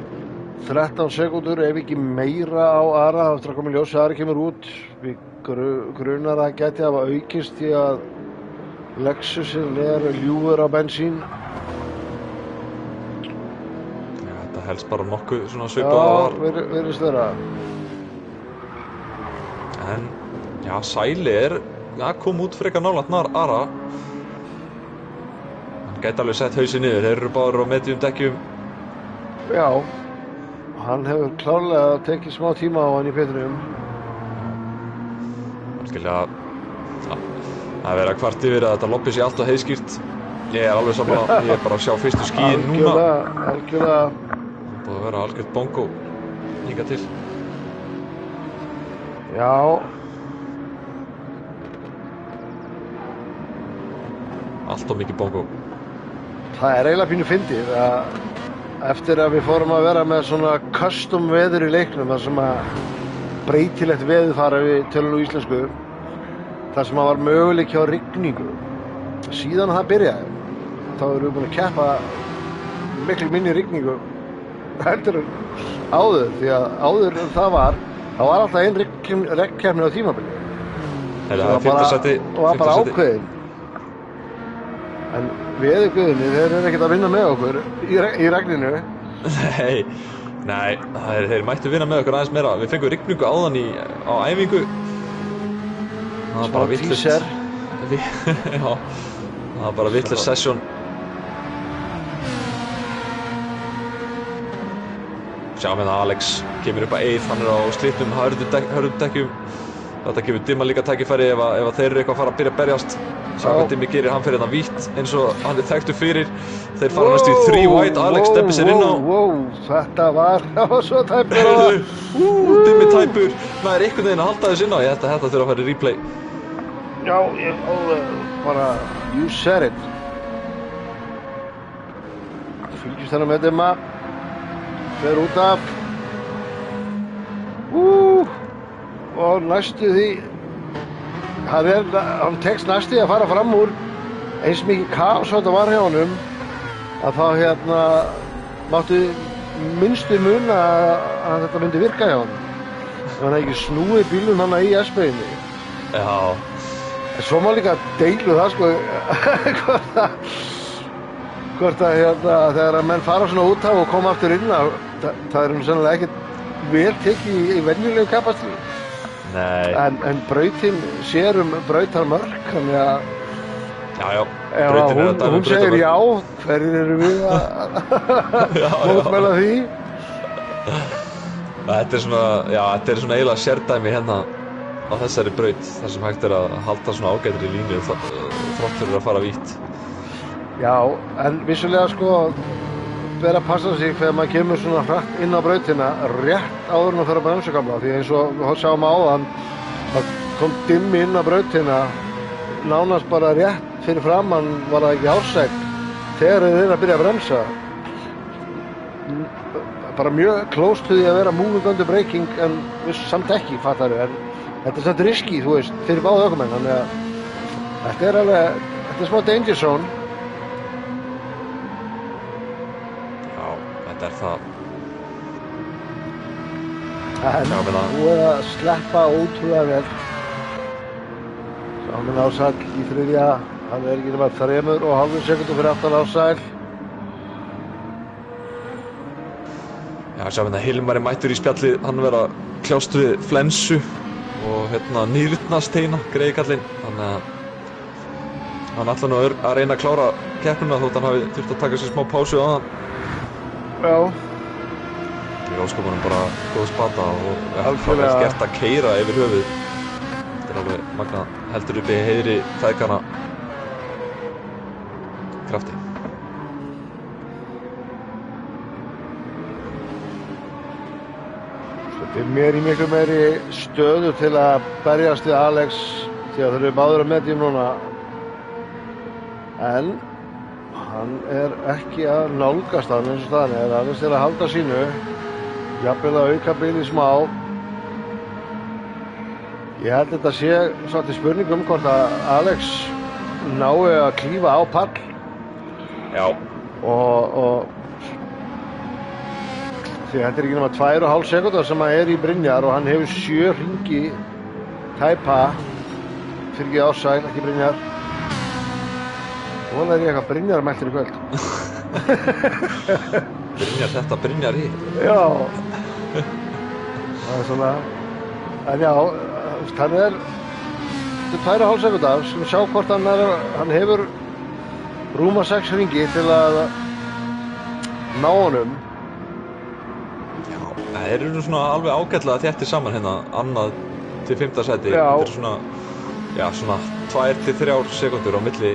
13 sekúndur ef ekki meira á Ara eftir að koma í ljós. Ari kemur út. Við grunar að gæti hafa aukist því að Lexusinn er ljúfur á bensín. Já, þetta helst bara nokkuð svona svipað að var. Já, virðist vera. En já, Sæli er kom út frekar nálægt Ara. Hann gæti alveg sett hausinn niður, þeir eru báðir á medium dekkjum. Já, hann hefur klárlega tekið smá tíma á hann í pitnum. Skilja að vera kvart yfir að þetta lobby sé allt og heiðskýrt. Ég er alveg sammála, ég er bara að sjá fyrstu skíin núna. Algjörlega. Það búið að vera algjört bongo hingað til. Já. Allt og mikið bongo. Það er eiginlega pínu fyndið að eftir að við fórum að vera með svona custom veður í leiknum, þar sem að breytilegt veður fara við tölum nú íslensku, þar sem að var möguleiki á rigningu. Síðan að það byrjaði, þá erum við búin að keppa miklu minni rigningu heldur en áður, því að áður en það var alltaf ein regnkeppni á tímabili. Það er 5. seti. Og var bara ákveðin. En veðurguðinni, þeir eru ekkert að vinna með okkur í regninu. Nei, þeir mættu vinna með okkur aðeins meira. Við fengum rigningu áðan á æfingu. Það var bara vitlaust. Já, það var bara vitlaust session. Sjáum við það, Alex kemur upp að Eið, hann er á slitnum hörðum dekkjum. Þetta gefur Dimma líka tækifæri ef þeir eru eitthvað að fara að byrja að berjast. Sjáum hvað Dimmi gerir, hann fyrir hérna vítt eins og hann er þekktur fyrir. Þeir fara næstu í 3 wide, Alex steppi sér inn á. Þetta var svo tæpur. Dimmi tæpur, það er einhvern veginn að halda þess inn á. Ég held að þetta þurfa að fara í replay. Já, bara, you said it. Fylgjast hennar með Dimma. Fer út af. Og næstu því hann tekst næstu að fara fram úr eins mikið kaos þetta var hjá honum að þá máttu minnstu muna að þetta myndi virka hjá honum. Hann hefði ekki snúið bílnum hann í S-beginni. Já. En svo má líka deilu það sko hvort að þegar að menn fara svona út af og koma aftur inn það er sennilega ekkert vel tekið í venjulegu kapastíu. Nei. En brautin sér brautarmörk, þannig að já, ef hún segir já, hverjir eru við að mótmæla því? Þetta er svona eiginlega sérdæmi hérna á þessari braut þar sem hægt að halda svona ágætri línu þrátt fyrir að fara vítt. Já, en vissulega sko ber að passa sig þegar maður kemur svona hratt inn á brautina rétt áður en að fara á bremsukamla, því eins og við sjáum áðan það kom dimmi inn á brautina nánast bara rétt fyrir framann var það ekki ársæk þegar þeir eru að byrja að bremsa. Bara mjög close to því að vera moving under braking en samt ekki, fattaru, en þetta er samt risky, þú veist, fyrir báða ökumenn, þannig að þetta er smá danger zone. Já, þetta er það. En búið að sleppa ótrúlega vel. Sáminn Ársæll í þriðja, hann er ekki nema 3,5 sekúndur fyrir aftan Ársæll. Já, sjáum við Hilmar er mættur í spjallið, hann verið að kljást við flensu og nýrnasteina, greiðkallinn, þannig að hann ætlar nú að reyna að klára keppnina þótt hann hafi þurft að taka sér smá pásu á hann. Já. Ég óskap honum bara góð spata og það er gert að keyra yfir höfuð. Þetta er alveg magnað, heldur uppi heiðri feðgana krafti. Þetta er í miklu meiri stöðu til að berjast við Alex því að þeir eru báðir að metjum núna. En hann er ekki að nálgast hann eins og staðan er. Alex er að halda sínu, jafnvel að auka bílinn smá. Ég held þetta sé svolítið spurning hvort að Alex nái að klífa á pall. Já. Og því þetta er ekki nema 2,5 sekúndar sem hann er í Brynjar og hann hefur 7 hringi tæpa fyrir ekki Ársæl, ekki Brynjar. Og það er ég eitthvað Brynjar mættir í kvöld. Brynjar þetta, Brynjar í. Já. Það er svona, en já, hann er 2,5 sekúndar, sem sjá hvort hann hefur rúma 6 hringi til að ná honum. Það eru svona alveg ágætlega þéttir saman hérna, annað til 5. sæti. Já. Þetta er svona 2-3 sekúndur á milli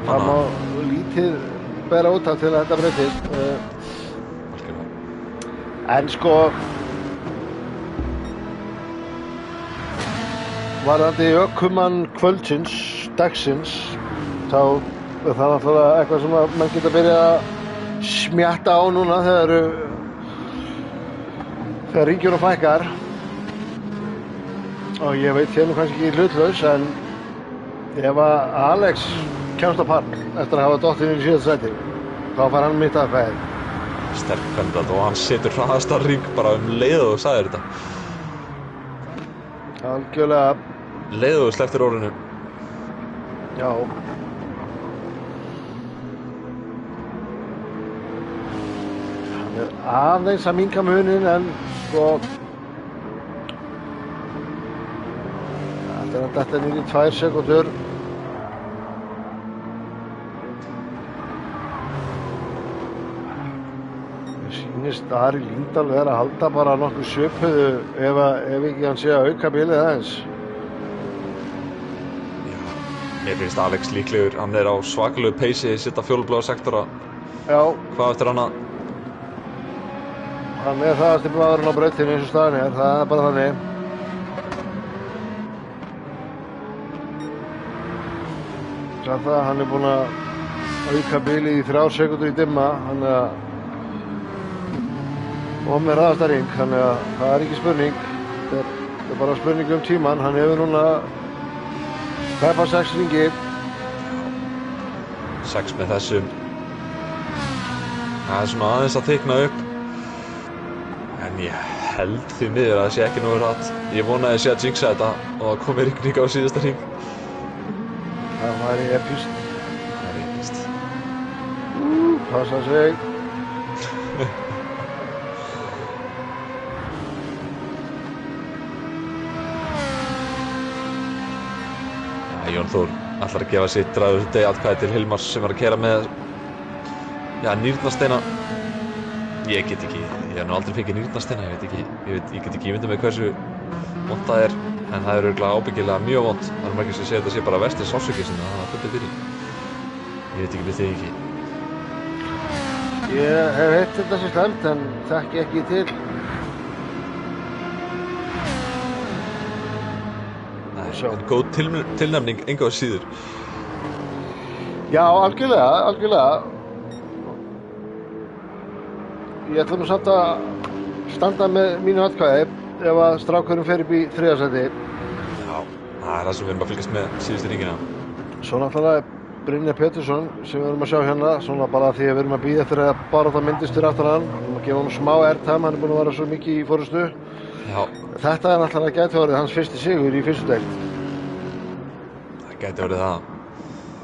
Það má lítið bera út af til að þetta breytist. En sko, varðandi ökumann kvöldsins, dagsins, þá er það náttúrulega eitthvað sem að menn geta byrjað að smjatta á núna þegar ringjunum fækkar. Og ég veit nú kannski ekki hlutlaus, en ef að Alex kemst á pall eftir að hafa dottinn í 7. sæti, þá fær hann mitt að fæð. Sterk kandidat og hann setur hraðasta ring bara leið og þú sagðir þetta. Algjörlega. Leið og slepptir orðinu. Já. Hann er aðeins að minnka munin, en sko þetta er niður í 2 sekúndur. Mér sýnist Ari Líndal vera að halda bara nokkuð svipuðu ef ekki hann sé að auka bílið aðeins. Já, mér finnst Alex líklegur, hann er á svakalegu peysi, sitta fjólubláa sektora. Já. Hvað eftir hann að? Hann er hraðasti maðurinn á brautinu eins og staðan er, það er bara þannig. Hann er búinn að auka bílið í 3 sekúndur í dimma, og með hraðasta ring, þannig að það er ekki spurning. Þetta er bara spurning tíman. Hann hefur núna Peppa 6 ringi. 6 með þessum. Það svona aðeins að þykna upp. En ég held því miður að það sé ekki nógu hratt. Ég vona að ég sé að jinxa þetta og það komi rigning á síðasta hring. Það væri epist. Það er epist. Passa sig. Jón Þór ætlar að gefa sitt ræður degi atkvæði til Hilmars sem var að keyra með nýrnasteina. Ég get ekki, ég hef nú aldrei fengið nýrnasteina, ég get ekki ímyndað með hversu vont það er, en það er örugglega ábyggilega mjög vont. Það er margir sem segja að þetta sé bara versti sársauki sem það hafa fundið fyrir. Ég veit ekki með þig ekki. Ég hef heitt þetta sem slæmt en þekki ekki til. En góð tilnefning enga á síður. Já, algjörlega. Ég ætla nú samt að standa með mínu atkvæði ef að strákurinn fer upp í 3. sæti. Já, það er það sem við erum að fylgjast með síðustu hringina. Svo náttúrulega Brynjar Pétursson sem við erum að sjá hérna, svona bara því að við erum að bíða eftir að barátta myndist fyrir aftan hann. Við erum að gefa hann smá airtime, hann er búinn að vera svo mikið í forystu. Já. Þetta er náttúrulega gæti orðið hans fyrsti sigur í fyrstu deild. Það gæti orðið það.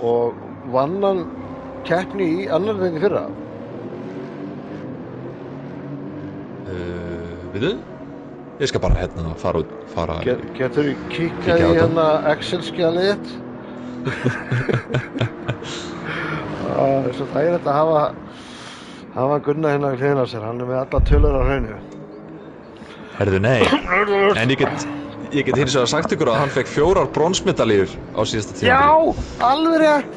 Og vann hann keppni í annar deild í fyrra. Veitu? Ég skal bara hérna fara... Getur þú kíkkað í hérna Excel-skjalið þitt? Svo það er þetta að hafa Gunnar hérna við hliðina á sér, hann er með alla tölur á hreinu. Herðu, nei. En ég get hins vegar sagt ykkur að hann fekk 4 bronsmedaljur á síðasta tímabili. Já, alveg rétt.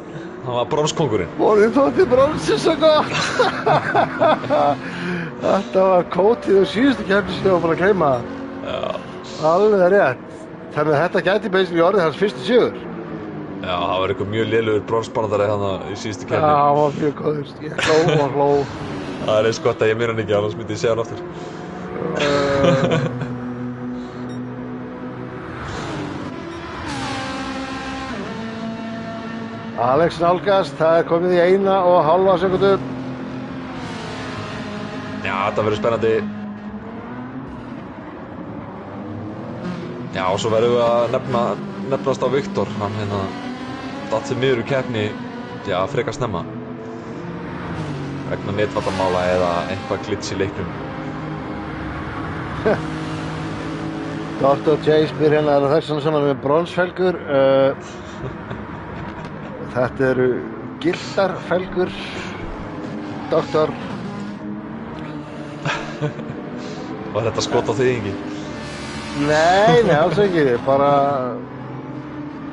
Hann var bronskóngurinn. Vonum þótti bronsið svo gott. Þetta var kótið á síðustu keppni sem ég var bara að gleyma. Já. Alveg rétt. Þannig að þetta gæti basically orðið hans fyrsti sigur. Já, það var eitthvað mjög lélegur bronsbarandari hann í síðustu keppni. Já, hann var mjög góður. Ég hló. Það er eins gott að ég meira hann ekki, annars myndi ég segja hann aftur. Alex nálgast, það er komið í 1,5 sekundu. Já, þetta verður spennandi. Já, og svo verðum við að nefnast á Viktor. Hann hérna datt sig miður í keppni, já, frekar snemma. Vegna netvallamála eða eitthvað glits í leiknum. Dr. J spyr hérna, er það saman með bronsfelgur? Þetta eru gildarfelgur, doktor. Var þetta skot á þig, Ingi? Nei, alls ekki. Bara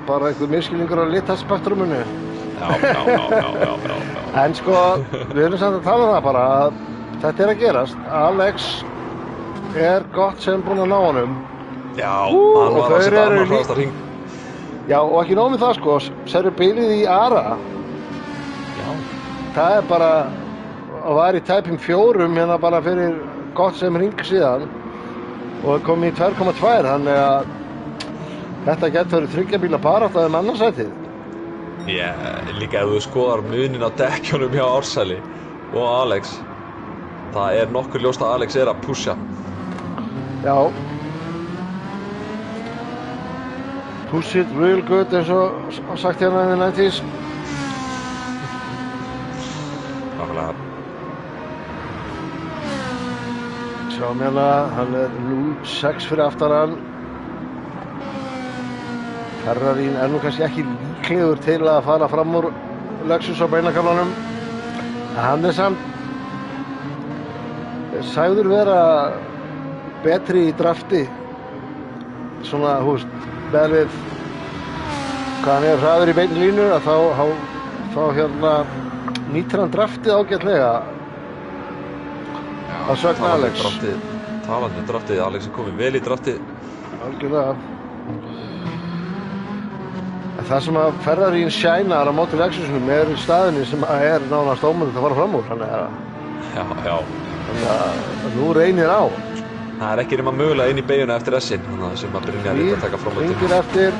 einhver misskilningur á litaspektruminu. Já. En sko, við erum samt að tala um það bara að þetta er að gerast. Alex er gott sem búinn að ná honum. Já, hann var að setja annar hraðasta hring. Já, og ekki nóg með það sko, sérðu bilið í Ara. Já. Það er bara, að var í tæpum 4 hérna bara fyrir gott sem hring síðan og kom í 2,2, þannig að þetta getur verið 3 bíla barátta annarsætið. Líka ef þú skoðar munin á dekkjunum hjá Ársæli og Alex, það er nokkur ljóst að Alex er að pusha. Já. Push it real good eins og sagt hérna in the 90s. Nákvæmlega. Sjáum hérna, hann er 0,6 fyrir aftan hann. Ferrarín er nú kannski ekki líklegur til að fara fram úr Lexus á beinakaflanum. Hann er samt sagður vera betri í drafti. Svona, húst, með við hvað hann er hraður í beinni línu að þá hérna nýtir hann draftið ágætlega að sögna Alex. Talandi draftið, Alex er komið vel í draftið. Algjörlega. Það sem að Ferrarín shænar á móti Lexusunum er í staðinni sem er nánast ómögulegt að fara fram úr. Þannig að nú reynir á. Það er ekki nema mögulega inn í beiguna eftir S-in sem að Brynjar er að taka fram á Hringir eftir.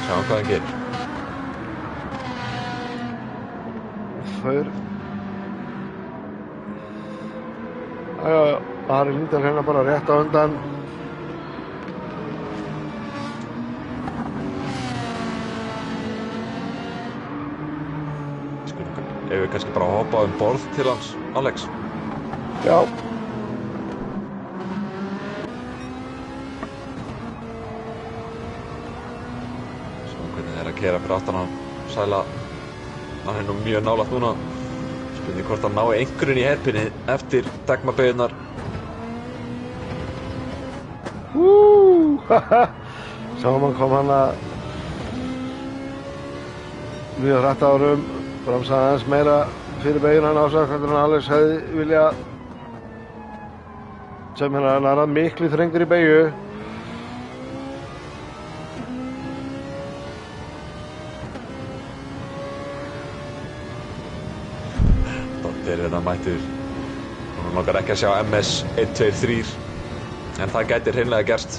Sjáum hvað hann gerir. Þaur. Ari Líndal hérna bara rétt á undan. Ef við kannski bara hoppa borð til hans, Alex. Já. Svo hvernig þeir að keyra fyrir aftan hann, Sæla. Hann nú mjög nálægt núna. Spurning hvort hann nái einhverjum í herpinni eftir degmabeygurnar. Sáum hann kom hann að mjög hratt árum, bremsaði aðeins meira fyrir beyginn hann ásagt hvernig hann Alex hefði vilja sem hann er miklu þrengur í beygju. Þeir eru mættir. Hún langar ekki að sjá MS 1, 2, 3 en það gæti hreinlega gerst.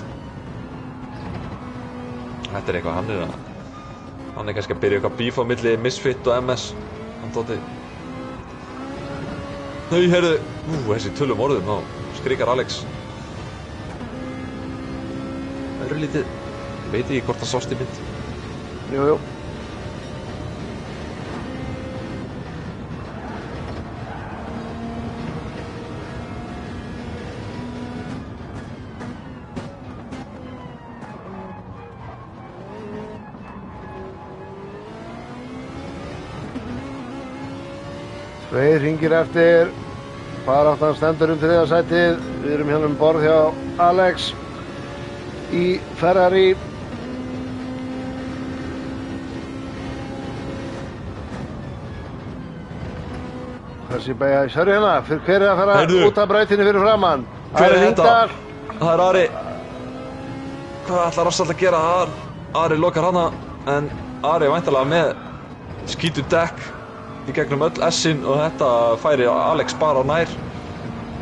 Þetta er eitthvað hann er kannski að byrja eitthvað bíf á milli Misfit og MS hann Doddi. Nei, heyrðu, þessi tölum orðum þá skrikar Alex. Örlítið, ég veit ekki hvort það sást í mynd. Jú. Tveir hringir eftir, baráttan stendur þriðja sætið, við erum hérna borð hjá Alex í Ferrari. Þessi beigja, sérðu hérna, fyrir hver er að fara út af brautinni fyrir framann? Hver er þetta? Það er Ari. Hvað ætlar Rossall að gera? Ari lokar hana, en Ari er væntanlega með skítu dekk í gegnum öll S-in og þetta færi Alex bara á nær.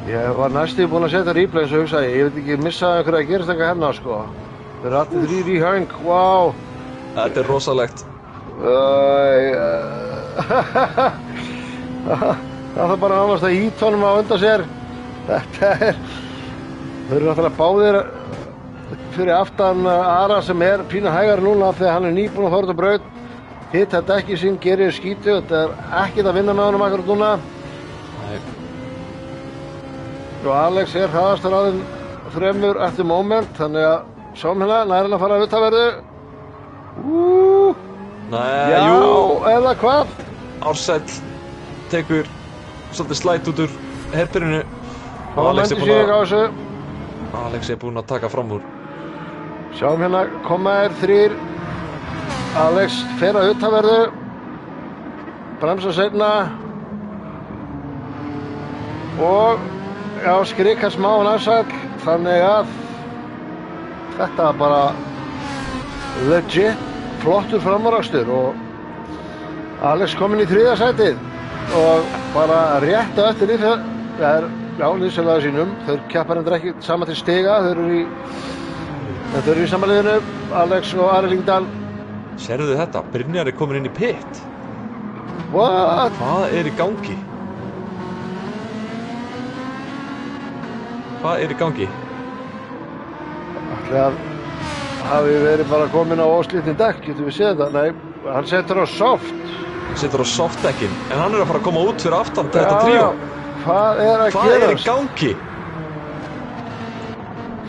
Ég var næstum búinn að setja replay eins og hugsaði, ég veit ekki missa einhverja að gerast eitthvað hérna sko. Þeir eru allir þrír í höng, wow. Þetta er rosalegt. Það þarf bara nánast að hýta honum á undan sér. Þetta er, þeir eru náttúrulega báðir fyrir aftan Ara sem er pínu hægari núna þegar hann er nýbúinn að fara út á braut. Hitt þetta ekki sín gerir skítu, þetta er ekkert að vinna með honum akkurat núna. Nei. Og Alex er hraðastur aðeim þremur eftir moment, þannig að sjáum hérna, nærinn að fara að utanverðu. Nei, já, jú. Eða hvað? Ársæll tekur svolítið slæt út úr herpirinu. Alex er búinn að taka fram úr. Sjáum hérna, koma þrír. Alex fer að utanverðu, bremsa seinna og já, skrikar smá Ársæll, þannig að þetta er bara legit flottur framúrakstur og Alex kominn í þriðja sætið og bara rétt á eftir liðsfélaga sínum. Þeir keppar endur ekki saman til stiga, þeir eru í sama liðinu, Alex og Ari Líndal. Sérðu þetta? Brynjar er komin inn í pit. What? Hvað er í gangi? Hvað er í gangi? Ætli að hafi verið bara komin á óslitni dekk, getum við séð þetta? Nei, hann setur á soft. Hann setur á softdekkin, en hann er að fara að koma út fyrir aftan til þetta tríó. Hvað er að gerast? Hvað er í gangi?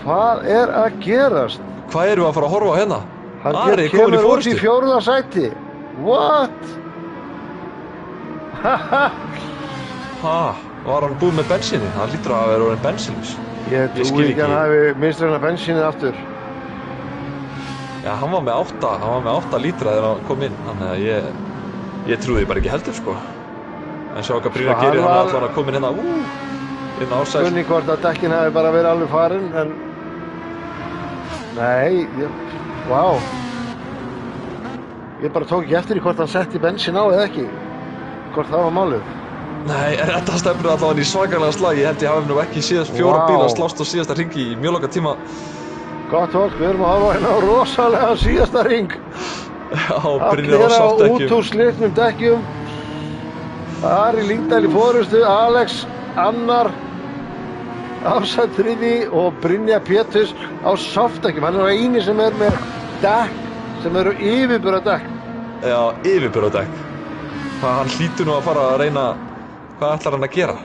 Hvað er að gerast? Hvað erum við að fara að horfa á hérna? Hann kemur út í fjórða sæti. What? Var hann búinn með bensíni? Það hlýtur að vera orðinn bensínlaus. Ég trúi ekki að hann hafi misreiknað bensínið aftur. Já, hann var með 8 lítra þegar hann kom inn. Þannig að ég trúi því bara ekki heldur sko. En sjá hvað Brynjar gerir, hann er allan að koma inn inn á Ársæll. Spurning hvort að dekkin hafi bara verið alveg farin, en nei, vá. Ég bara tók ekki eftir í hvort hann setti bensín á eða ekki. Hvort það var málið. Nei, en þetta stefnir allavega í svakalega slag. Ég held ég hafi nú ekki síðast 4 bíla slást á síðasta hringi í mjög langa tíma. Gott fólk, við erum að horfa hérna á rosalega síðasta hring. Já, Brynjar á Allir á softdekkjum. út úr slitnum dekkjum. Ari Lyngdal í forystu, Alex annar, Ársæll þriði og Brynjar Péturs á softdekkjum. Hann er eini sem er með dekk sem eru yfirburðadekk. Já, yfirburðadekk. Hann hlýtur nú að fara að reyna, hvað ætlar hann að gera?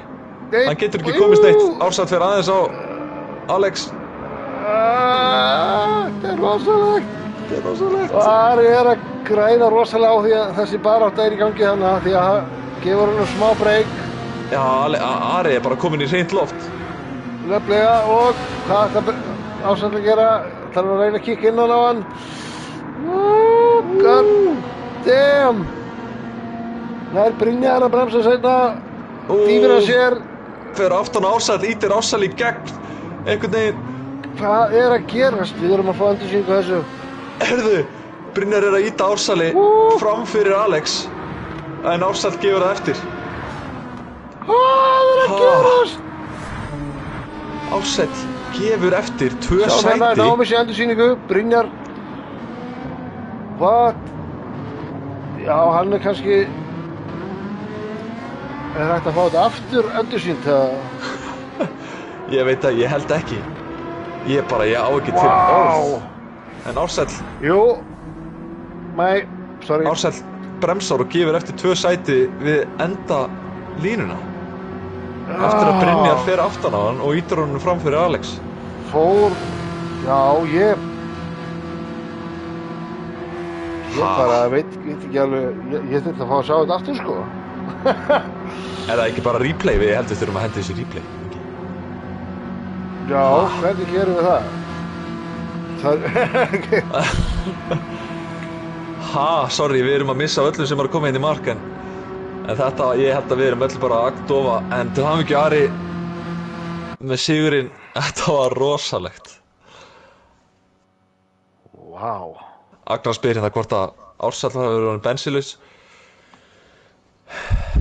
Hann getur ekki komist neitt, Ársæll fer aðeins á Alex. Þetta er rosalegt. Og Ari er að græða rosalega á því að þessi barátta er í gangi þannig að því að gefur hann smá breyk. Já, Ari er bara komin í hreint loft. Nefnilega, og hvað ætlar Ársæll að gera? Ætlar hann að reyna að kíkja innan á hann? God damn! Það er Brynjar að bremsa seinna, dýfir hann sér. Fer aftan á Ársæll, ítir Ársæll í gegn, einhvern veginn. Hvað er að gerast? Við erum að fá endursýningu á þessu. Herðu, Brynjar er að íta Ársæli fram fyrir Alex, en Ársæll gefur það eftir. Hvað er að gerast? Ársæll gefur eftir 2 Sjá sæti. hérna, náum þessi endursýningu, Brynjar. What? Já, hann er kannski... Er hægt að fá þetta aftur endursýnt? Ég veit að ég held ekki. Ég á ekki til orð. En Ársæll, Jú. Sorry. Ársæll bremsar og gefur eftir 2 sæti við enda línuna. Eftir að Brynjar fer aftan á hann og ítir honum fram fyrir Alex. Já, ég bara veit ekki alveg, ég þurfti að fá að sjá þetta aftur, sko. Er það ekki bara replay? Við heldur þurfum að henda þessu replay. Já, hvernig gerum við það? Sorry, við erum að missa öllum sem er að koma inn í mark, en þetta, ég held að við erum öll bara að agndofa, en til hamingju Ari með sigurinn. Þetta var rosalegt. Vá. Agnar spyr hérna hvort að Ársæll hafi verið honum bensínlaus.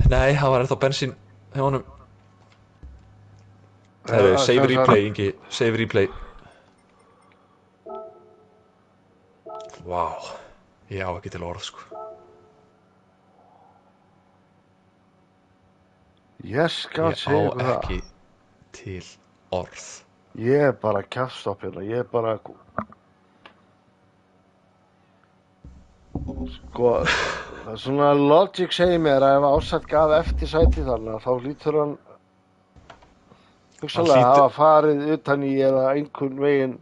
Nei, það var ennþá bensín hjá honum. Save replay, Ingi, save replay. Vá, ég á ekki til orð, sko. Ég skal segja Ég á ekki til orð. Ég er bara kjaftstopp hérna, ég er bara... Sko, það er svona logic segir mér að ef Ársæll gaf eftir sæti þannig að þá hlýtur hann hugsanlega að hafa farið utan í eða einhvern veginn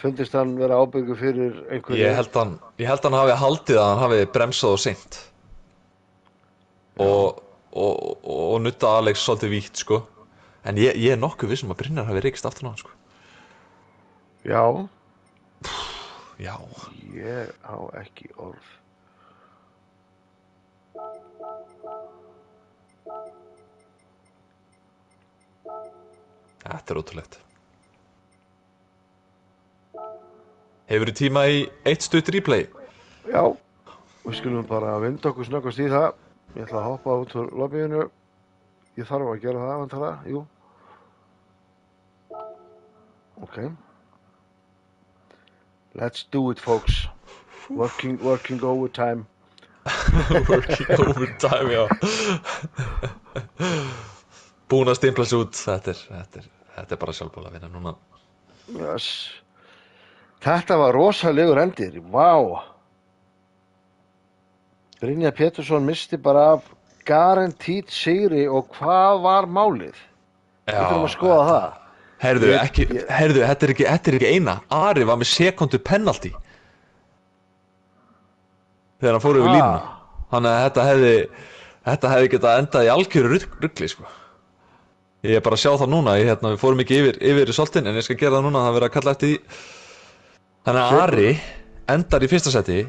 fundist hann vera ábyrgur fyrir einhverju. Ég held hann hafi haldið að hann hafi bremsað og seint og nutta Alex svolítið vítt, sko. En ég er nokkuð viss að Brynjar hafi reykst aftan á hann, sko. Já. Já. Ég á ekki orð. Þetta er ótrúlegt. Hefurðu tíma í 1 stutt replay? Já, við skulum bara vinda okkur snöggast í það. Ég ætla að hoppa út úr lobbyinu. Ég þarf að gera það, vantala, jú. Ok. Let's do it, folks. Working overtime. Working overtime, já. Búin að stimpla sig út. Þetta er bara sjálfbóla að vinna núna. Yes. Þetta var rosalegur endir. Vá. Brynjar Pétursson misti bara af guaranteed sigri og hvað var málið? Við þurfum að skoða það. Heyrðu, þetta er ekki eina. Ari var með sekundu penalty þegar hann fór yfir línuna. Þannig að þetta hefði getað endað í algjöru rugli, sko. Ég er bara að sjá það núna. Við fórum ekki yfir í soltin, en ég skal gera það núna. Það verið að kalla eftir því. Þannig að Ari endar í fyrsta seti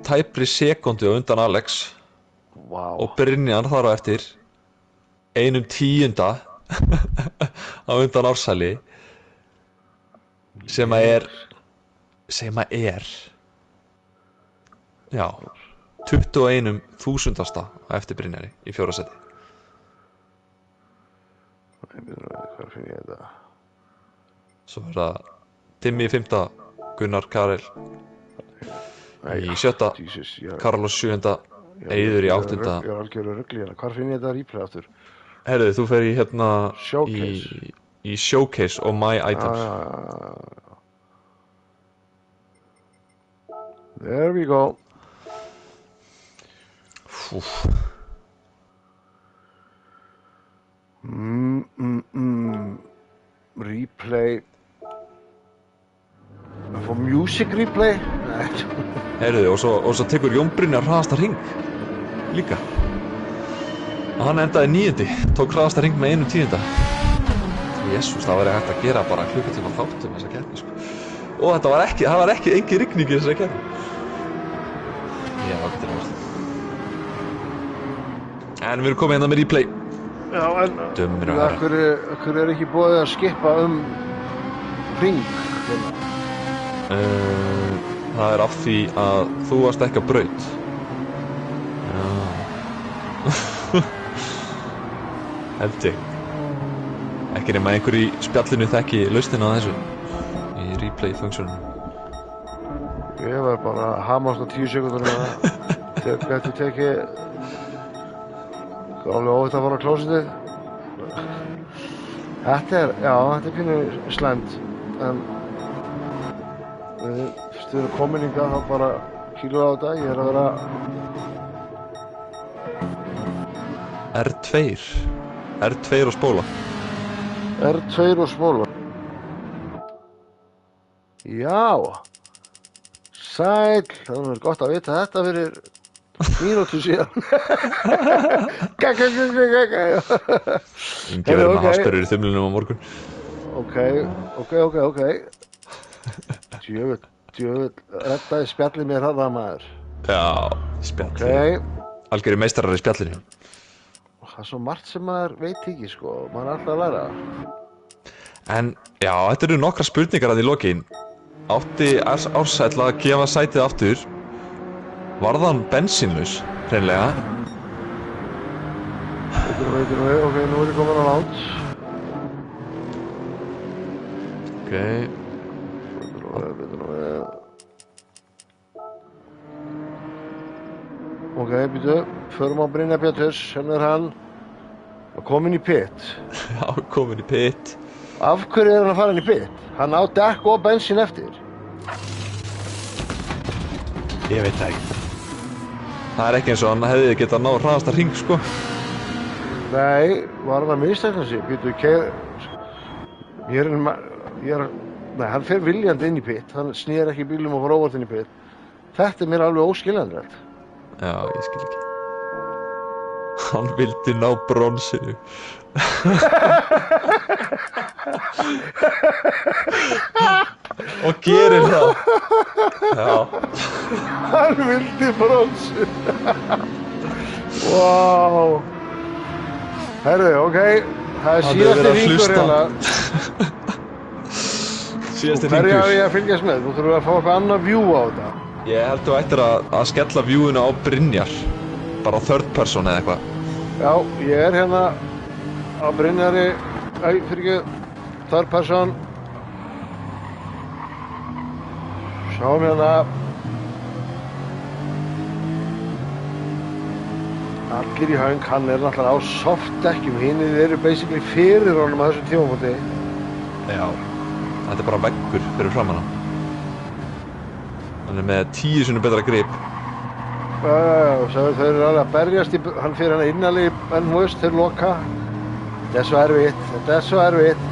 tæpri sekundu á undan Alex. Wow. Og Brynjar þar á eftir 1/10 á undan Ársæli sem að er já 21.000 á eftir Brynjari í 4. seti. Hvað finn ég þetta? Svo er það Timmi í 5., Gunnar Karel í 7. Jesus, Carlos 7. Eiður í 8. Ég er algjörlega rugli hérna. Hvar finn ég þetta replay aftur? Herðu, þú fer í hérna Showcase. í Showcase og My Items. There we go. Fúf. Replay. Að fá music replay? Nei. Herðu, og svo tekur Jón Brynjar hraðasta hring líka. Hann endaði 9. Tók hraðasta hring með 1/10. Jesús, það væri hægt að gera bara klukkutíma þáttum þessa keppni, sko. Og það var ekki engin rigning í þessari keppni. Já, þetta er verið. En við erum komið hérna með replay. Já, en Dömur og herrar. Akkur er ekki búið að skipa hring hérna? Það er af því að þú varst ekki á braut. Já. Held ég. Ekki nema einhver í spjallinu þekki lausnina á þessu í replay funksjónunum. Ég var bara að hamast á 10 sekúndur Þetta tekið alveg óvægt að fara á klósitið. Þetta er pínu slæmt, en fyrst við erum komin hingað þá bara kílum við á þetta. Ég er að vera R2 og spóla. R2 og spóla. Já, sæll, það er gott að vita þetta fyrir mínútu síðan. Ingi verður með hasperur í þumlunum á morgun. Ok. Djöfull, reddaði spjallið mér hraða, maður. Já, spjallið. Algjörðu meistarar í spjallinu. Það er svo margt sem maður veit ekki, sko. Maður er alltaf að læra. En, já, þetta eru nokkra spurningar að í lokin. Átti Ársæll að gefa sætið aftur? Varð hann bensínlaus, hreinlega? Veitur, ok, nú er ég komin á langt. Ok, býtu, förum á Brynjar Péturs, hérna er hann komin í pit. Já, komin í pit. Af hverju er hann að fara inn í pit? Hann á dekk og bensín eftir. Ég veit það ekki. Það er ekki eins og hann hefði getað náð hraðasta hring, sko. Nei, var hann að mistekna sig? Býtu, Nei, hann fer viljandi inn í pit. Hann snýr ekki bílum og fór óvart inn í pit. Þetta er mér alveg óskiljanlegt. Já, ég skil ekki. Hann vildi ná bronsinu. Og gerir það. Já. Hann vildi bronsinu. Vá. Herru, ok. Það er síðasti hringur hérna. Síðasti Hverju hringur. á ég að fylgjast með? Þú þurfum að fá eitthvað annað view á þetta. Ég held þú ættir að skella viewinu á Brynjar. Bara third person eða eitthvað. Já, ég er hérna á Brynjari, third person. Sjáum hérna. Allir í höng, hann er náttúrulega á softdekkjum, hinnir eru basically fyrir honum á þessu tímapunkti. Já. Þetta er bara veggur fyrir framan hann. Hann er með 10 sinnum betra grip. Þau eru alveg að berjast hann fyrir hann innanlega, en þú veist, þeir loka. Þetta er svo erfitt.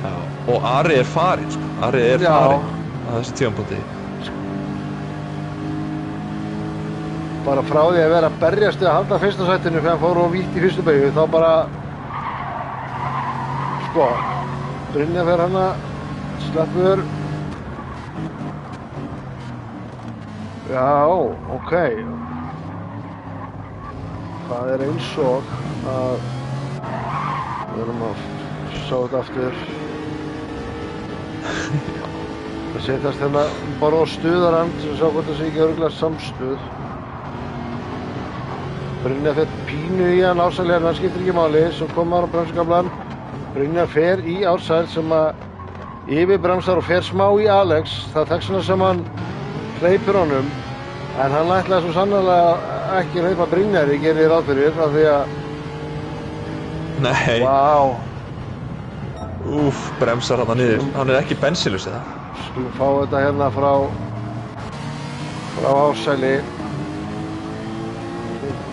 Já. Og Ari er farinn, sko. Ari er farinn á þessu tímapunkti. Bara frá því að vera að berjast við að halda fyrsta sætinu þegar hann fór á vítt í fyrstu beygju, þá bara, sko, Brynjar fer hann að sleppur. Já, ok. Það er eins og að við erum að sjá þetta aftur. Það setjast hérna bara á stuðarand sem sjá hvort það sé ekki örugglega samstuð. Brynjar fer pínu í hann Ársæl hérna, skiptir ekki máli, svo komar á bremsukaflann. Brynjar fer í Ársæl sem að yfirbremsar og fer smá í Alex. Það er þess vegna sem hann hleypir honum, en hann ætlaði svo sannarlega ekki hleypa Brynjari, gerir ég ráð fyrir, af því að Nei, vá, bremsar hann niður. Hann ekki bensilus eða? skulum fá þetta hérna frá Ársæli.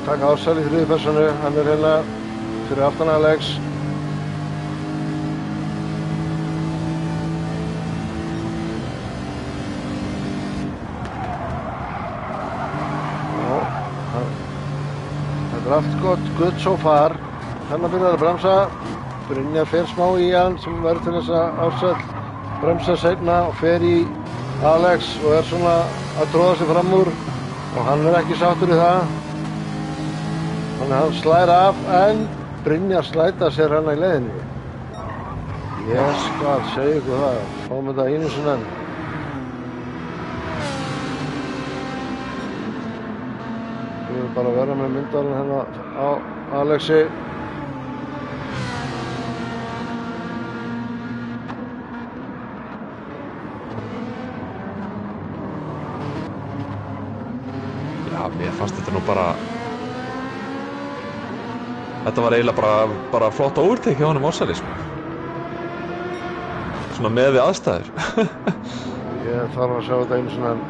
Taka Ársæli í þriðju persónu, hann hérna fyrir aftan Alex. Þetta allt gott, good so far. Hérna byrjar að bremsa. Brynjar fer smá í hann sem verður til þess að Ársæll bremsa seinna og fer í Alex og svona að tróða sig fram úr og hann ekki sáttur í það. Þannig að hann slær af en Brynjar slæta sér hérna í leiðinni. Ég skal segja ykkur það, fáum þetta einu sinni enn. Við erum bara að vera með myndarinn hérna á Alexi. Já, mér fannst þetta nú bara... Þetta var eiginlega bara flott overtake hjá honum Ársæli, sko. Svona með við aðstæður. Ég þarf að sjá þetta einu sinni enn.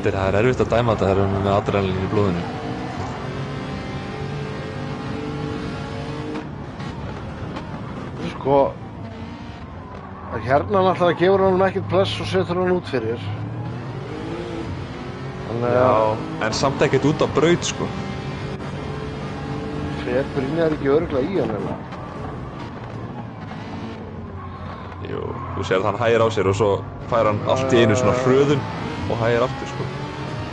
Það er erfitt að dæma þetta þegar við erum með adrenalín í blóðinu. Sko, hérna náttúrulega gefur hann ekkert pless og setur hann út fyrir. Þannig að En samt ekkert út á braut, sko. fer Brynjar ekki örugglega í hann eða. Jú, þú sér að hann hægir á sér og svo fær hann allt í einu svona hröðun og hægir aftur, sko.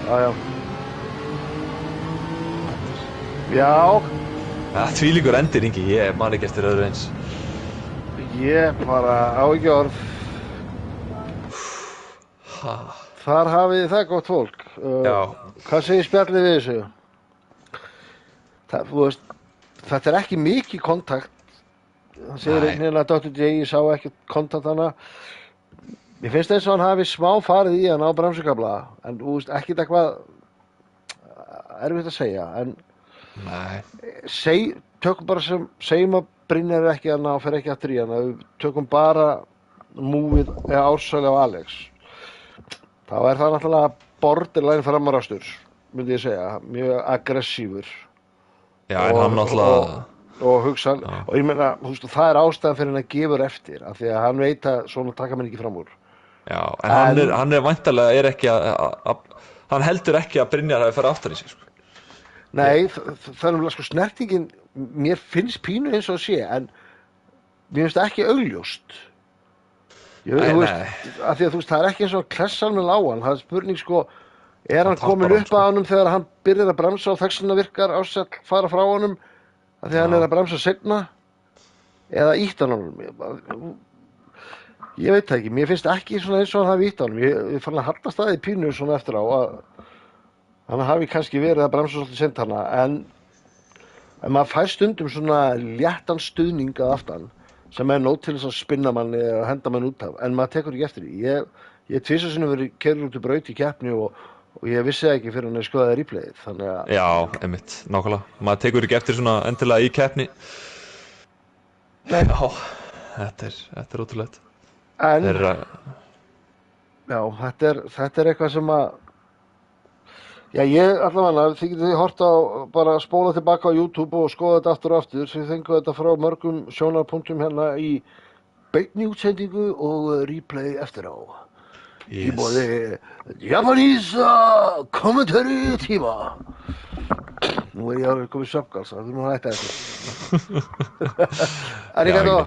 Já. Já, Það þvílíkur endir, Ingi, ég man ekki eftir öðru eins. ég bara á ekki orð. Ha, Þar hafið þið það gott fólk. já, Hvað segir spjallið við þessu? Þú veist, þetta er ekki mikið kontakt. Það segir Nei. einhvern veginn að Dr. J. Ég sá ekkert kontakt hana. Mér finnst eins og hann hafi smá farið í hann á bremsukabla. En þú veist, ekkert eitthvað erfitt að segja. En nei, tökum bara segjum að Brynjar ekki hana og fer ekki aftur í hana. Við tökum bara múið eða Ársæli á Alex. Þá er það náttúrulega borderline framarástur, myndi ég segja. Mjög aggressífur. já, en hann náttúrulega... Og hugsa, Já. og ég meina, þú veist, það er ástæðan fyrir hann að gefur eftir, af því að hann veit að svona taka menn ekki fram úr. Já, en hann er væntanlega ekki hann heldur ekki að Brynjar hafi farið aftar í sig, sko. Nei, það er sko snertingin, mér finnst pínu eins og sé, en mér finnst það ekki augljóst. Nei, Þú veist, nei. af því að þú veist, það er ekki eins og klessan með lágan, það er spurning sko, er hann tappar komin hann, upp að honum þegar hann byrjar að bremsa og þess vegna virkar Ársæll fara frá honum, af því að hann er að bremsa seinna, eða ítt hann honum. Ég veit það ekki, mér finnst ekki svona eins og hann hafi ítt honum. Ég fann að halda staðið pínu svona eftir á að hann hafi kannski verið að bremsa svolítið seint hana, en maður fær stundum svona léttan stuðning að aftan sem er nóg til þess að spinna manni eða henda mann út af, en maður tekur ekki eftir því. Ég tvisvar sinnum verið keyrður út í braut í keppni og ég vissi það ekki fyrir hann að skoða replayið, þannig að... Já, einmitt, nákvæmlega. Maður tekur ekki eftir svona endilega í keppni. Nei. Já, þetta er ótrúlegt. En, Þeirra... já, þetta er eitthvað sem að... Já, ég allavega, þið getið hort á, bara spóla tilbaka á YouTube og skoða þetta aftur og aftur, þið fengu þetta frá mörgum sjónarpunktum hérna í beinni útsendingu og replay eftir á. Í boði Japanese commentary tíma. Nú ég að komið svefngáls, það er nú að hætta þetta. Arigato.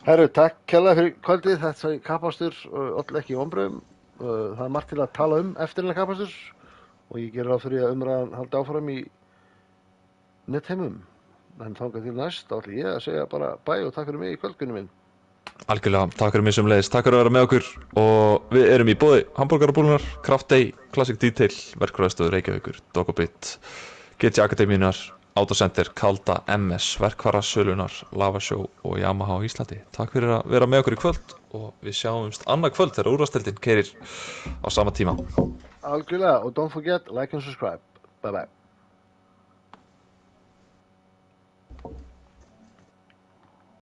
Herru, takk kærlega fyrir kvöldið, þetta er kappastur, öll ekki vonbrigðum. Það er margt til að tala um eftir hennar kappastur og ég gerir ráð fyrir að umræðan haldi áfram í netheimum. En þangað til næst, þá ætla ég að segja bara bæ og takk fyrir mig í kvöldgunni minn. Algjörlega, takk fyrir mig sömuleiðis, takk fyrir að vera með okkur og við erum í boði Hamborgarabúlunar, Craft Day, Classic Detail, Verkfræðistöð Reykjavíkur, Dogobit, GT Akademíunar Autocenter, Kalda, MS, Verkfæra, Sölunar, Lavasjó og Yamaha á Íslandi. Takk fyrir að vera með okkur í kvöld og við sjáumst annað kvöld þegar úrvalsdeildin keyrir á sama tíma. Algjörlega, og don't forget, like and subscribe. Bye bye.